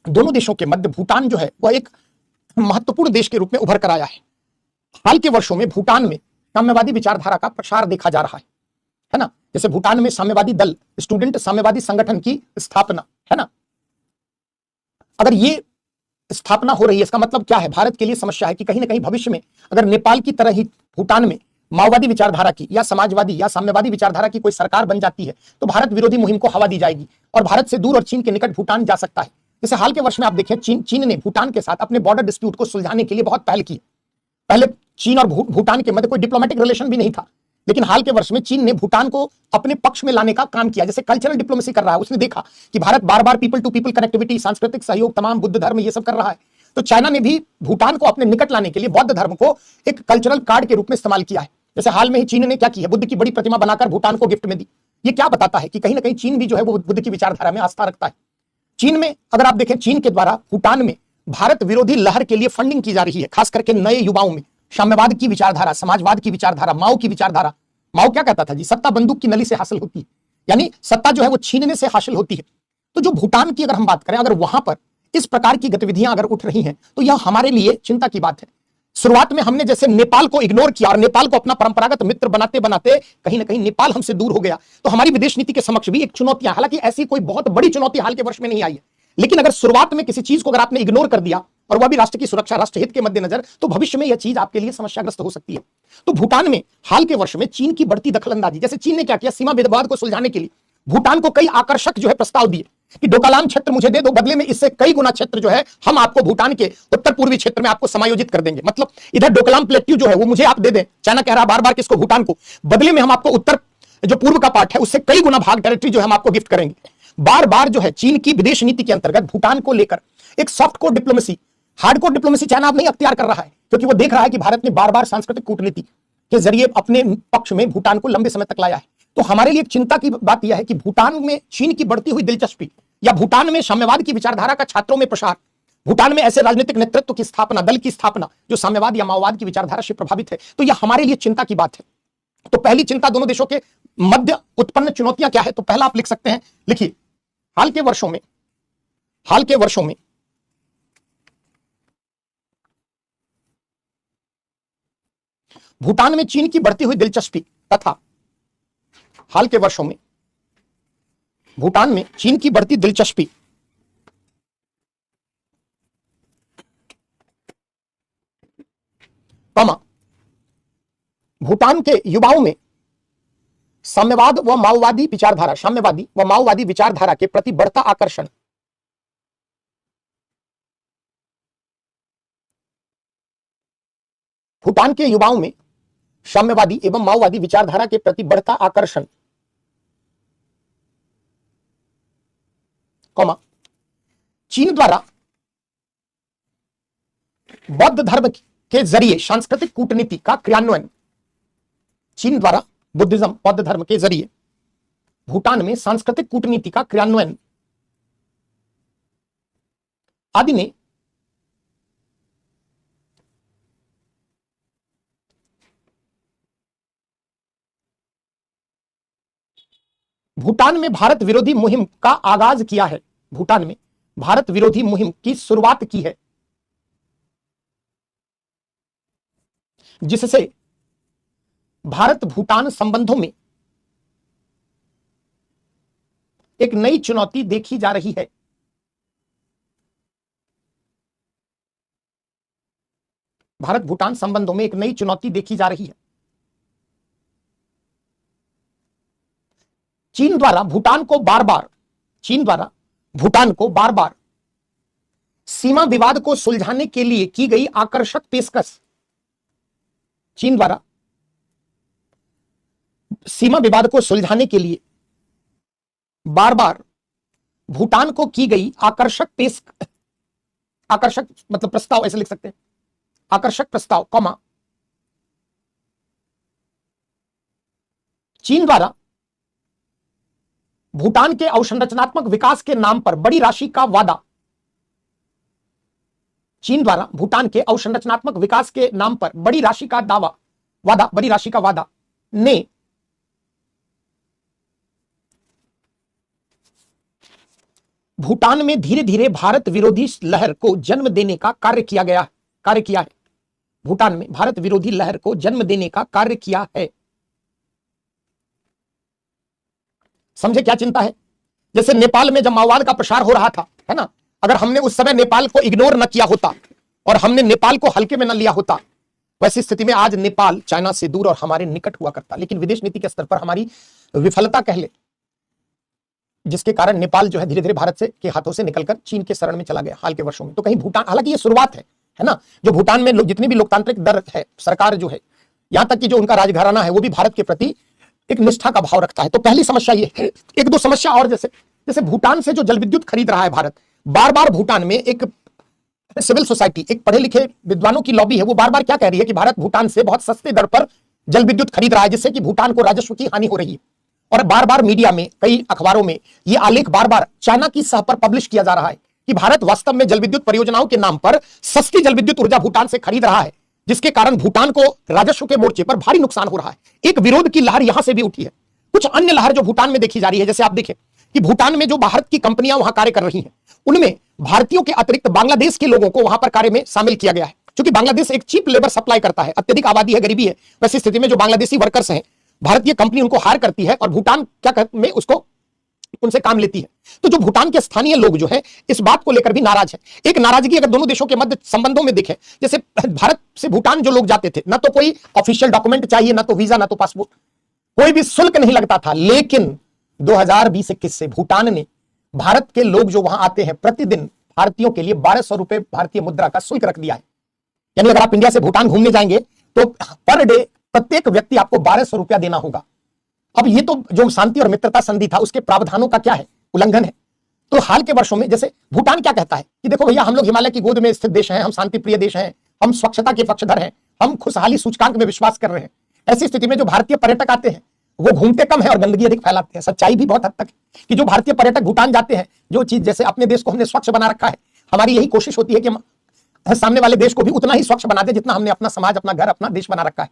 दोनों देशों के मध्य भूटान जो है वह एक महत्वपूर्ण देश के रूप में उभर कर आया है। हाल के वर्षों में भूटान में साम्यवादी विचारधारा का प्रसार देखा जा रहा है ना। जैसे भूटान में साम्यवादी दल, स्टूडेंट साम्यवादी संगठन की स्थापना, है ना। अगर ये स्थापना हो रही है, इसका मतलब क्या है? भारत के लिए समस्या है कि कहीं ना कहीं भविष्य में अगर नेपाल की तरह ही भूटान में माओवादी विचारधारा की या समाजवादी या साम्यवादी विचारधारा की कोई सरकार बन जाती है तो भारत विरोधी मुहिम को हवा दी जाएगी और भारत से दूर और चीन के निकट भूटान जा सकता है। जैसे हाल के वर्ष में आप देखें, चीन ने भूटान के साथ अपने बॉर्डर डिस्प्यूट को सुलझाने के लिए बहुत पहल की। पहले चीन और भूटान के मध्य कोई डिप्लोमेटिक रिलेशन भी नहीं था, लेकिन हाल के वर्ष में चीन ने भूटान को अपने पक्ष में लाने का काम किया। जैसे कल्चरल डिप्लोमेसी कर रहा है, उसने देखा कि भारत बार बार पीपल टू पीपल कनेक्टिविटी, सांस्कृतिक सहयोग, तमाम बुद्ध धर्म ये सब कर रहा है, तो चाइना ने भी भूटान को अपने निकट लाने के लिए बौद्ध धर्म को एक कल्चरल कार्ड के रूप में इस्तेमाल किया है। जैसे हाल में ही चीन ने क्या किया, बुद्ध की बड़ी प्रतिमा बनाकर भूटान को गिफ्ट में दी। ये क्या बताता है कि कहीं ना कहीं चीन भी जो है वो बुद्ध की विचारधारा में आस्था रखता है। चीन में अगर आप देखें, चीन के द्वारा भूटान में भारत विरोधी लहर के लिए फंडिंग की जा रही है, खास करके नए युवाओं में साम्यवाद की विचारधारा, समाजवाद की विचारधारा, माओ की विचारधारा। माओ क्या कहता था जी? सत्ता बंदूक की नली से हासिल होती है, यानी सत्ता जो है वो छीनने से हासिल होती है। तो जो भूटान की अगर हम बात करें, अगर वहां पर इस प्रकार की गतिविधियां अगर उठ रही हैं तो यह हमारे लिए चिंता की बात है। शुरुआत में हमने जैसे नेपाल को इग्नोर किया और नेपाल को अपना परंपरागत मित्र बनाते बनाते कहीं ना कहीं नेपाल हमसे दूर हो गया, तो हमारी विदेश नीति के समक्ष भी एक चुनौतियां, हालांकि ऐसी कोई बहुत बड़ी चुनौती हाल के वर्ष में नहीं आई है, लेकिन अगर शुरुआत में किसी चीज को अगर आपने इग्नोर कर दिया और वह भी राष्ट्र की सुरक्षा, राष्ट्रहित के मद्देनजर, तो भविष्य में यह चीज आपके लिए समस्याग्रस्त हो सकती है। तो भूटान में हाल के वर्ष में चीन की बढ़ती दखलंदाजी, जैसे चीन ने क्या किया, सीमा विवाद को सुलझाने के लिए भूटान को कई आकर्षक जो है प्रस्ताव दिए कि डोकलाम क्षेत्र मुझे दे दो, बदले में इससे कई गुना क्षेत्र जो है हम आपको भूटान के उत्तर पूर्वी क्षेत्र में आपको समायोजित कर देंगे। मतलब इधर डोकलाम प्लेट्यू जो है वो मुझे आप दे दें, चाइना कह रहा है बार बार किसको, भूटान को, बदले में हम आपको उत्तर जो पूर्व का पार्ट है उससे कई गुना भाग टेरिटरी जो हम आपको गिफ्ट करेंगे। बार बार जो है चीन की विदेश नीति के अंतर्गत भूटान को लेकर एक soft core diplomacy, hard core diplomacy China अब नहीं अख्तियार कर रहा है, क्योंकि वो देख रहा है कि भारत ने बार बार सांस्कृतिक कूटनीति के जरिए अपने पक्ष में भूटान को लंबे समय तक लाया है। तो हमारे लिए चिंता की बात यह है कि भूटान में चीन की बढ़ती हुई दिलचस्पी या भूटान में साम्यवाद की विचारधारा का छात्रों में प्रसार, भूटान में ऐसे राजनीतिक नेतृत्व की स्थापना, दल की स्थापना जो साम्यवाद या माओवाद की विचारधारा से प्रभावित है, तो यह हमारे लिए चिंता की बात है। तो पहली चिंता, दोनों देशों के मध्य उत्पन्न चुनौतियां क्या है? तो पहला आप लिख सकते हैं, लिखिए, हाल के वर्षों में भूटान में चीन की बढ़ती हुई दिलचस्पी तथा हाल के वर्षों में भूटान में चीन की बढ़ती दिलचस्पी भूटान के युवाओं में साम्यवाद व माओवादी विचारधारा, साम्यवादी व माओवादी विचारधारा के प्रति बढ़ता आकर्षण, भूटान के युवाओं में साम्यवादी एवं माओवादी विचारधारा के प्रति बढ़ता आकर्षण, चीन द्वारा बौद्ध धर्म के जरिए सांस्कृतिक कूटनीति का क्रियान्वयन, चीन द्वारा बुद्धिज्म, बौद्ध धर्म के जरिए भूटान में सांस्कृतिक कूटनीति का क्रियान्वयन आदि ने भूटान में भारत विरोधी मुहिम का आगाज किया है, भूटान में भारत विरोधी मुहिम की शुरुआत की है, जिससे भारत भूटान संबंधों में एक नई चुनौती देखी जा रही है। भारत भूटान संबंधों में एक नई चुनौती देखी जा रही है। चीन द्वारा भूटान को बार बार सीमा विवाद को सुलझाने के लिए की गई आकर्षक पेशकश, चीन द्वारा सीमा विवाद को सुलझाने के लिए बार बार भूटान को की गई आकर्षक मतलब प्रस्ताव, ऐसे लिख सकते हैं, आकर्षक प्रस्ताव, कॉमा, चीन द्वारा भूटान के अवसंरचनात्मक विकास के नाम पर बड़ी राशि का वादा, चीन द्वारा भूटान के अवसंरचनात्मक विकास के नाम पर बड़ी राशि का वादा ने भूटान में धीरे धीरे भारत विरोधी लहर को जन्म देने का कार्य किया है। भूटान में भारत विरोधी लहर को जन्म देने का कार्य किया है। समझे क्या चिंता है? जैसे नेपाल में जब माओवाद का प्रसार हो रहा था, है ना, अगर हमने उस समय नेपाल को इग्नोर न किया होता और हमने नेपाल को हल्के में न लिया होता, वैसी स्थिति में आज नेपाल चाइना से दूर और हमारे निकट हुआ करता। लेकिन विदेश नीति के स्तर पर हमारी विफलता कह ले, जिसके कारण नेपाल जो है धीरे धीरे भारत के हाथों से निकलकर चीन के शरण में चला गया हाल के वर्षों में। तो कहीं भूटान, हालांकि ये शुरुआत है ना, जो भूटान में जितनी भी लोकतांत्रिक दर है, सरकार जो है, यहां तक कि जो उनका राजघराना है वो भी भारत के प्रति एक निष्ठा का भाव रखता है। तो पहली समस्या ये है। एक दो समस्या और, जैसे भूटान से जो जल विद्युत खरीद रहा है भारत, बार बार भूटान में एक सिविल सोसाइटी, एक पढ़े लिखे विद्वानों की लॉबी है, वो बार बार क्या कह रही है कि भारत भूटान से बहुत सस्ते दर पर जल विद्युत खरीद रहा है, जिससे कि भूटान को राजस्व की हानि हो रही है। और बार बार मीडिया में, कई अखबारों में ये आलेख बार बार चाइना की सह पर पब्लिश किया जा रहा है कि भारत वास्तव में जल विद्युत परियोजनाओं के नाम पर सस्ती जल विद्युत ऊर्जा भूटान से खरीद रहा है, जिसके कारण भूटान को राजस्व के मोर्चे पर भारी नुकसान हो रहा है। एक विरोध की लहर यहां से भी उठी है। कुछ अन्य लहर जो भूटान में देखी जा रही है, जैसे आप देखें कि भूटान में जो भारत की कंपनियां वहां कार्य कर रही हैं, उनमें भारतीयों के अतिरिक्त बांग्लादेश के लोगों को वहां पर कार्य में शामिल किया गया है। क्योंकि बांग्लादेश एक चीप लेबर सप्लाई करता है, अत्यधिक आबादी है, गरीबी है, वैसी स्थिति में जो बांग्लादेशी वर्कर्स हैं, भारतीय कंपनी उनको हायर करती है और भूटान क्या में उसको उनसे काम लेती है। तो जो भूटान के स्थानीय लोग जो है इस बात को लेकर भी नाराज है। एक नाराजगी अगर दोनों देशों के मध्य संबंधों में दिखे, जैसे भारत से भूटान जो लोग जाते थे, ना तो कोई ऑफिशियल डॉक्यूमेंट चाहिए, ना तो वीजा, ना तो पासपोर्ट, कोई भी शुल्क नहीं लगता था। लेकिन 2020-21 से भूटान ने भारत के लोग जो वहां आते हैं, प्रतिदिन भारतीयों के लिए 1200 रुपए भारतीय मुद्रा का शुल्क रख दिया है। यानी अगर आप इंडिया से भूटान घूमने जाएंगे तो पर डे प्रत्येक व्यक्ति आपको 1200 रुपया देना होगा। अब ये तो जो शांति और मित्रता संधि था उसके प्रावधानों का क्या है, उल्लंघन है। तो हाल के वर्षों में जैसे भूटान क्या कहता है कि देखो भैया, हम लोग हिमालय की गोद में स्थित देश हैं, हम शांति प्रिय देश हैं, हम स्वच्छता के पक्षधर हैं, हम खुशहाली सूचकांक में विश्वास कर रहे हैं। ऐसी स्थिति में जो भारतीय पर्यटक आते हैं वो घूमते कम है और गंदगी अधिक फैलाते हैं। सच्चाई भी बहुत हद तक है कि जो भारतीय पर्यटक भूटान जाते हैं, जो चीज जैसे अपने देश को हमने स्वच्छ बना रखा है, हमारी यही कोशिश होती है कि सामने वाले देश को भी उतना ही स्वच्छ बना दे जितना हमने अपना समाज, अपना घर, अपना देश बना रखा है।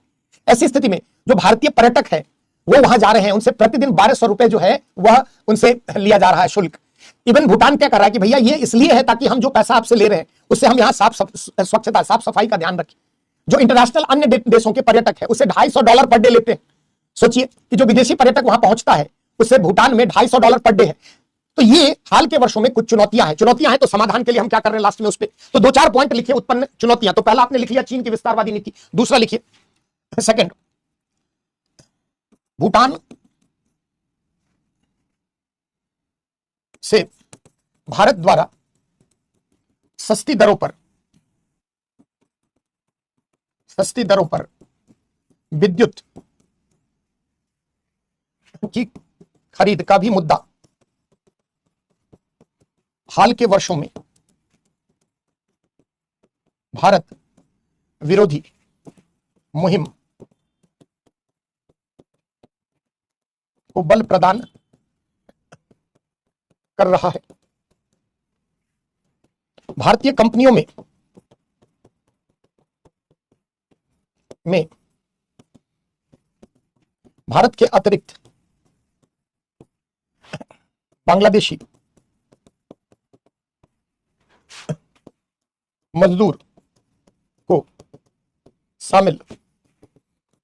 ऐसी स्थिति में जो भारतीय पर्यटक है वो वहां जा रहे हैं, उनसे प्रतिदिन 1200 रुपए जो है वह उनसे लिया जा रहा है शुल्क। इवन भूटान क्या कर रहा है कि भैया ये इसलिए है ताकि हम जो पैसा आपसे ले रहे हैं उससे हम यहाँ स्वच्छता, साफ सफाई का ध्यान रखें। जो इंटरनेशनल अन्य देशों के पर्यटक है उससे $250 पर डे लेते हैं। सोचिए कि जो विदेशी पर्यटक वहां पहुंचता है उससे भूटान में $250 पर डे है। तो ये हाल के वर्षों में कुछ चुनौतियां हैं। तो समाधान के लिए हम क्या कर रहे हैं लास्ट में उस पर तो 2-4 पॉइंट लिखिए, उत्पन्न चुनौतियां। तो पहला आपने लिख लिया चीन की विस्तारवादी नीति, दूसरा लिखिए सेकंड, भूटान से भारत द्वारा सस्ती दरों पर विद्युत की खरीद का भी मुद्दा हाल के वर्षों में भारत विरोधी मुहिम को बल प्रदान कर रहा है। भारतीय कंपनियों में भारत के अतिरिक्त बांग्लादेशी मजदूर को शामिल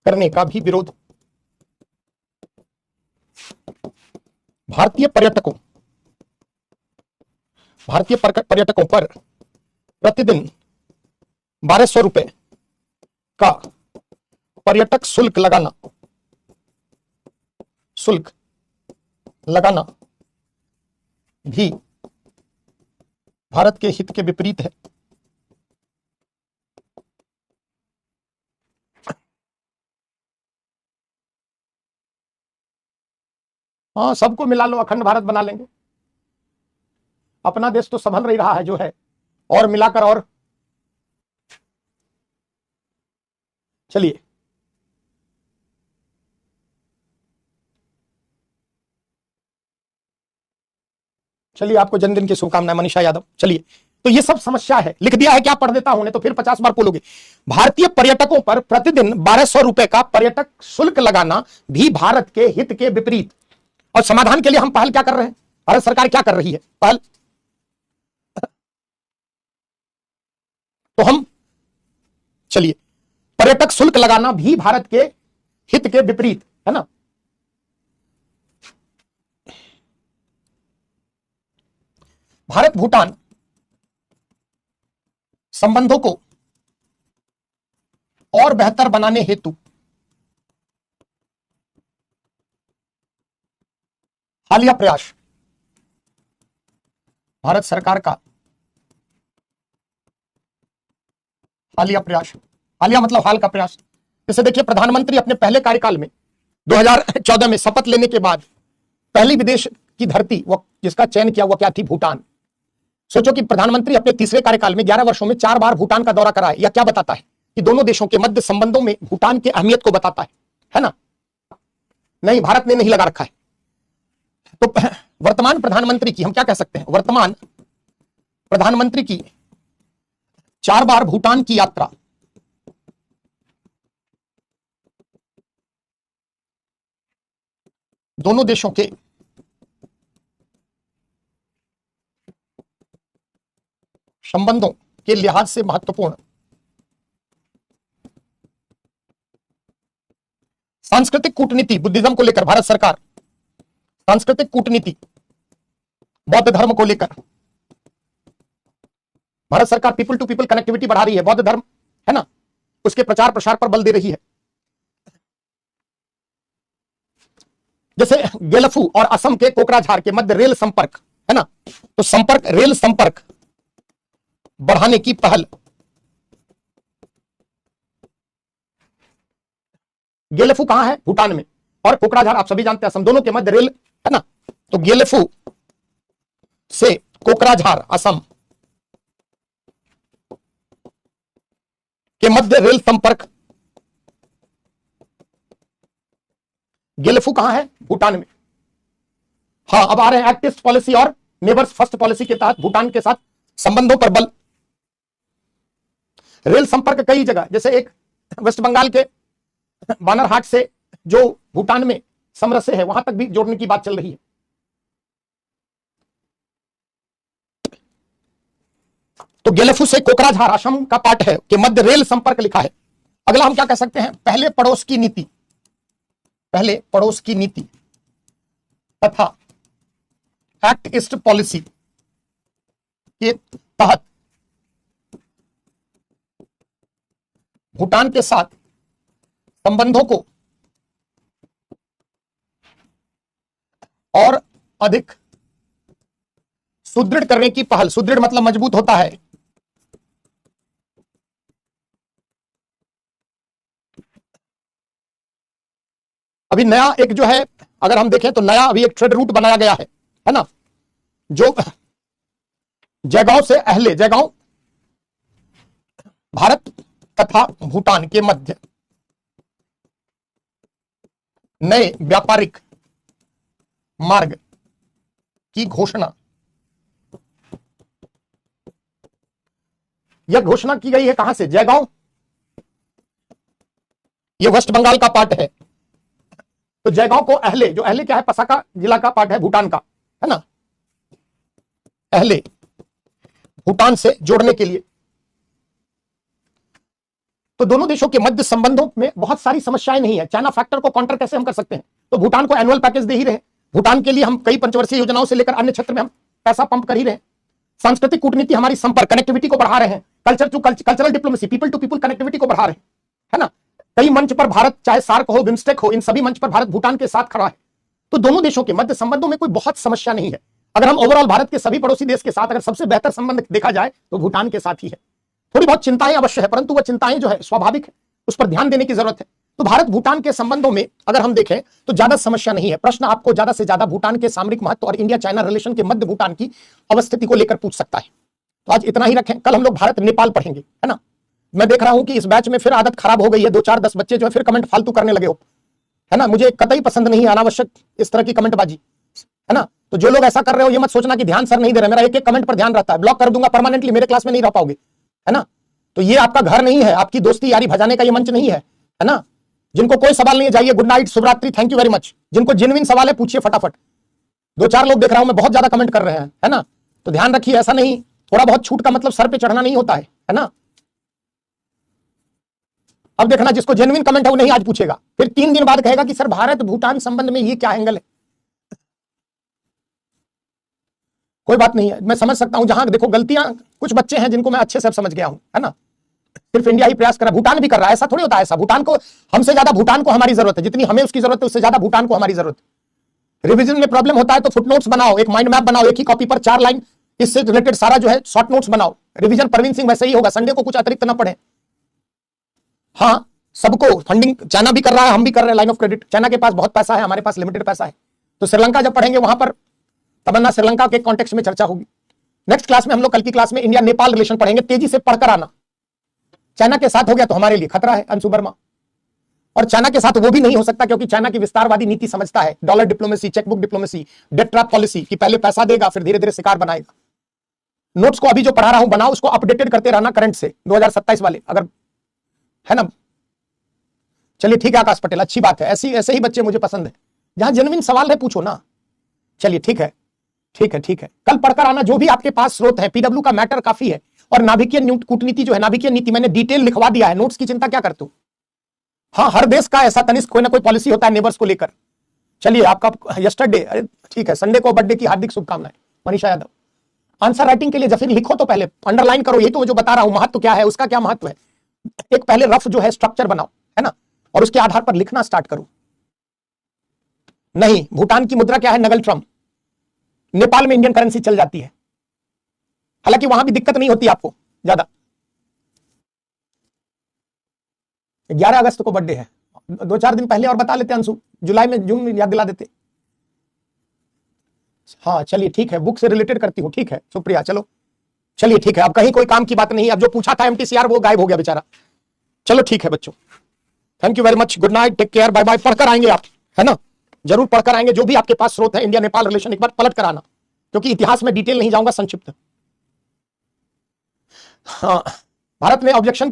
करने का भी विरोध। भारतीय पर्यटकों पर प्रतिदिन 1200 रुपए का पर्यटक शुल्क लगाना भी भारत के हित के विपरीत है। हाँ, सबको मिला लो, अखंड भारत बना लेंगे। अपना देश तो संभल नहीं रहा है जो है, और मिलाकर और चलिए आपको जन्मदिन की शुभकामनाएं मनीषा यादव। चलिए, तो ये सब समस्या है, लिख दिया है, क्या पढ़ देता हूं, नहीं तो फिर 50 बार बोलोगे। भारतीय पर्यटकों पर प्रतिदिन 1200 रुपए का पर्यटक शुल्क लगाना भी भारत के हित के विपरीत। और समाधान के लिए हम पहल क्या कर रहे हैं, भारत सरकार क्या कर रही है पहल, तो हम चलिए, पर्यटक शुल्क लगाना भी भारत के हित के विपरीत है ना। भारत भूटान संबंधों को और बेहतर बनाने हेतु हालिया प्रयास, भारत सरकार का हालिया प्रयास, हालिया मतलब हाल का प्रयास। जैसे देखिए, प्रधानमंत्री अपने पहले कार्यकाल में 2014 में शपथ लेने के बाद पहली विदेश की धरती वो जिसका चयन किया वो क्या थी, भूटान। सोचो कि प्रधानमंत्री अपने तीसरे कार्यकाल में 11 वर्षों में 4 बार भूटान का दौरा कराए। यह क्या बताता है कि दोनों देशों के मध्य संबंधों में भूटान की अहमियत को बताता है ना। नहीं, भारत ने नहीं लगा रखा है। तो वर्तमान प्रधानमंत्री की हम क्या कह सकते हैं, वर्तमान प्रधानमंत्री की 4 बार भूटान की यात्रा दोनों देशों के संबंधों के लिहाज से महत्वपूर्ण। सांस्कृतिक कूटनीति, बुद्धिज्म को लेकर भारत सरकार सांस्कृतिक कूटनीति, बौद्ध धर्म को लेकर भारत सरकार पीपल टू पीपल कनेक्टिविटी बढ़ा रही है, बौद्ध धर्म है ना, उसके प्रचार प्रसार पर बल दे रही है। जैसे गेलफू और असम के कोकराझार के मध्य रेल संपर्क है ना, तो रेल संपर्क बढ़ाने की पहल। गेलफू कहां है, भूटान में, और कोकराझार आप सभी जानते हैं असम, दोनों के मध्य रेल है ना। तो गेलफू से कोकराझार असम के मध्य रेल संपर्क। गेलफू कहां है, भूटान में। हाँ, अब आ रहे हैं एक्ट ईस्ट पॉलिसी और नेबर्स फर्स्ट पॉलिसी के तहत भूटान के साथ संबंधों पर बल। रेल संपर्क कई जगह, जैसे एक वेस्ट बंगाल के बानरहाट से जो भूटान में समरसे है वहां तक भी जोड़ने की बात चल रही है। तो गेलफू से कोकराझार असम का पार्ट है कि मध्य रेल संपर्क लिखा है। अगला हम क्या कह सकते हैं, पहले पड़ोस की नीति, पहले पड़ोस की नीति तथा एक्ट ईस्ट पॉलिसी के तहत भूटान के साथ संबंधों को और अधिक सुदृढ़ करने की पहल। सुदृढ़ मतलब मजबूत होता है। अभी नया एक जो है, अगर हम देखें तो नया अभी एक ट्रेड रूट बनाया गया है ना, जो जयगांव से अहले, जयगांव भारत तथा भूटान के मध्य नए व्यापारिक मार्ग की घोषणा। यह घोषणा की गई है कहां से, जयगांव, यह वेस्ट बंगाल का पार्ट है। तो जयगांव को अहले, जो अहले क्या है, पसाका जिला का पार्ट है भूटान का है ना, पहले भूटान से जोड़ने के लिए। तो दोनों देशों के मध्य संबंधों में बहुत सारी समस्याएं नहीं है। चाइना फैक्टर को काउंटर कैसे हम कर सकते हैं? तो भूटान को एनुअल पैकेज दे ही रहे हैं, भूटान के लिए हम कई पंचवर्षीय योजनाओं से लेकर अन्य क्षेत्र में हम पैसा पंप कर ही रहे हैं। सांस्कृतिक कूटनीति, हमारी संपर्क कनेक्टिविटी को बढ़ा रहे हैं, culture to cultural diplomacy, people to people connectivity को बढ़ा रहे हैं, है ना। कई मंच पर भारत, चाहे सार्क हो, बिम्स्टेक हो, इन सभी मंच पर भारत भूटान के साथ खड़ा है। तो दोनों देशों के मध्य संबंधों में कोई बहुत समस्या नहीं है। अगर हम ओवरऑल भारत के सभी पड़ोसी देश के साथ अगर सबसे बेहतर संबंध देखा जाए तो भूटान के साथ ही है। थोड़ी बहुत चिंताएं अवश्य है, परंतु वह चिंताएं जो है स्वाभाविक है, उस पर ध्यान देने की जरूरत है। तो भारत भूटान के संबंधों में अगर हम देखें तो ज्यादा समस्या नहीं है। प्रश्न आपको ज्यादा से ज्यादा भूटान के सामरिक महत्व और इंडिया चाइना रिलेशन के मध्य भूटान की अवस्थिति को लेकर पूछ सकता है। तो आज इतना ही रखें, कल हम लोग भारत नेपाल पढ़ेंगे, है ना। मैं देख रहा हूं कि इस बैच में फिर आदत खराब हो गई है, 2-4-10 बच्चे जो है फिर कमेंट फालतू करने लगे हो, है ना। मुझे कतई पसंद नहीं है अनावश्यक इस तरह की कमेंटबाजी, है ना। तो जो लोग ऐसा कर रहे हो ये मत सोचना कि ध्यान सर नहीं दे रहे, मेरा एक एक कमेंट पर ध्यान रहता है, ब्लॉक कर दूंगा परमानेंटली, मेरे क्लास में नहीं रह पाओगे, है ना। तो ये आपका घर नहीं है, आपकी दोस्ती यारी भजाने का ये मंच नहीं है ना। जिनको कोई सवाल नहीं है जाइए, गुड नाइट, शुभरात्रि, थैंक यू वेरी मच। जिनको जेन्युइन सवाल है पूछिए फटाफट। 2-4 लोग देख रहा हूं मैं बहुत ज्यादा कमेंट कर रहे हैं, है ना। तो ध्यान रखिए, ऐसा नहीं, थोड़ा बहुत छूट का मतलब सर पे चढ़ना नहीं होता है ना। अब देखना जिसको जेन्युइन कमेंट है वो नहीं आज पूछेगा, फिर 3 दिन बाद कहेगा कि सर भारत भूटान संबंध में ये क्या एंगल है। कोई बात नहीं है, मैं समझ सकता हूं। जहां देखो गलतियां, कुछ बच्चे हैं जिनको मैं अच्छे से समझ गया हूं, है ना। सिर्फ इंडिया ही प्रयास कर रहा है, भूटान भी कर रहा है, ऐसा थोड़ी होता है। ऐसा भूटान को, हमसे ज्यादा भूटान को हमारी जरूरत है, जितनी हमें उसकी जरूरत है उससे ज्यादा भूटान को हमारी जरूरत है। रिवीजन में प्रॉब्लम होता है तो फुटनोट्स बनाओ, एक माइंड मैप बनाओ, एक ही कॉपी पर 4 लाइन इससे रिलेटेड सारा जो है शॉर्ट नोट्स बनाओ। रिवीजन परवीन सिंह वैसे ही होगा, संडे को कुछ अतिरिक्त ना पढ़े। हाँ, सबको फंडिंग चाइना भी कर रहा है, हम भी कर रहे हैं, लाइन ऑफ क्रेडिट। चाइना के पास बहुत पैसा है, हमारे पास लिमिटेड पैसा है। तो श्रीलंका जब पढ़ेंगे वहां पर तमन्ना श्रीलंका के कॉन्टेक्स्ट में चर्चा होगी। नेक्स्ट क्लास में हम लोग, कल की क्लास में इंडिया नेपाल रिलेशन पढ़ेंगे, तेजी से पढ़कर आना। चाइना के साथ हो गया तो हमारे लिए खतरा है, अंशु वर्मा। और चाइना के साथ वो भी नहीं हो सकता क्योंकि चाइना की विस्तारवादी नीति समझता है, dollar diplomacy, chequebook diplomacy, debt trap policy, कि पहले पैसा देगा फिर धीरे धीरे शिकार बनाएगा। नोट्स को अभी जो पढ़ा रहा हूं बनाओ, उसको अपडेटेड करते रहना करंट से, 2027 वाले, अगर, है ना। चलिए ठीक है आकाश पटेल, अच्छी बात है, ऐसे ही बच्चे मुझे पसंद है। जहां जेन्युइन सवाल है पूछो ना। चलिए ठीक है, ठीक है, ठीक है, कल पढ़कर आना जो भी आपके पास स्रोत है। पीडब्ल्यू का मैटर काफी है, और नाभिकीय कूटनीति जो है, नाभिकीय नीति मैंने डिटेल लिखवा दिया है, नोट्स की चिंता क्या करते हो। हाँ, हर देश का ऐसा तनिष्क कोई ना कोई पॉलिसी होता है नेबर्स को लेकर। चलिए आपका यस्टरडे, अरे ठीक है, संडे को बर्थडे की हार्दिक शुभकामनाएं मनीषा यादव। आंसर राइटिंग के लिए जब फिर लिखो तो पहले अंडरलाइन करो, यही तो जो बता रहा हूं, महत्व क्या है, उसका क्या महत्व है। एक पहले रफ जो है स्ट्रक्चर बनाओ, है ना, और उसके आधार पर लिखना स्टार्ट करो। नहीं, भूटान की मुद्रा क्या है, नगल ट्रम। नेपाल में इंडियन करेंसी चल जाती है, हालांकि वहां भी दिक्कत नहीं होती आपको ज्यादा। 11 अगस्त को बर्थडे है, 2-4 दिन पहले और बता लेते अंशु, जुलाई में, जून में याद दिला देते। हाँ चलिए ठीक है, बुक से रिलेटेड करती हूँ, ठीक है सुप्रिया, चलो चलिए ठीक है। अब कहीं कोई काम की बात नहीं, अब जो पूछा था एमटीसीआर वो गायब हो गया बेचारा। चलो ठीक है बच्चों, thank you very much, good night, take care, bye bye. पढ़कर आएंगे आप, है ना, जरूर पढ़कर आएंगे। जो भी आपके पास स्रोत है इंडिया नेपाल रिलेशन एक बार पलट कर आना, क्योंकि इतिहास में डिटेल नहीं जाऊंगा, संक्षिप्त। हाँ, भारत ने ऑब्जेक्शन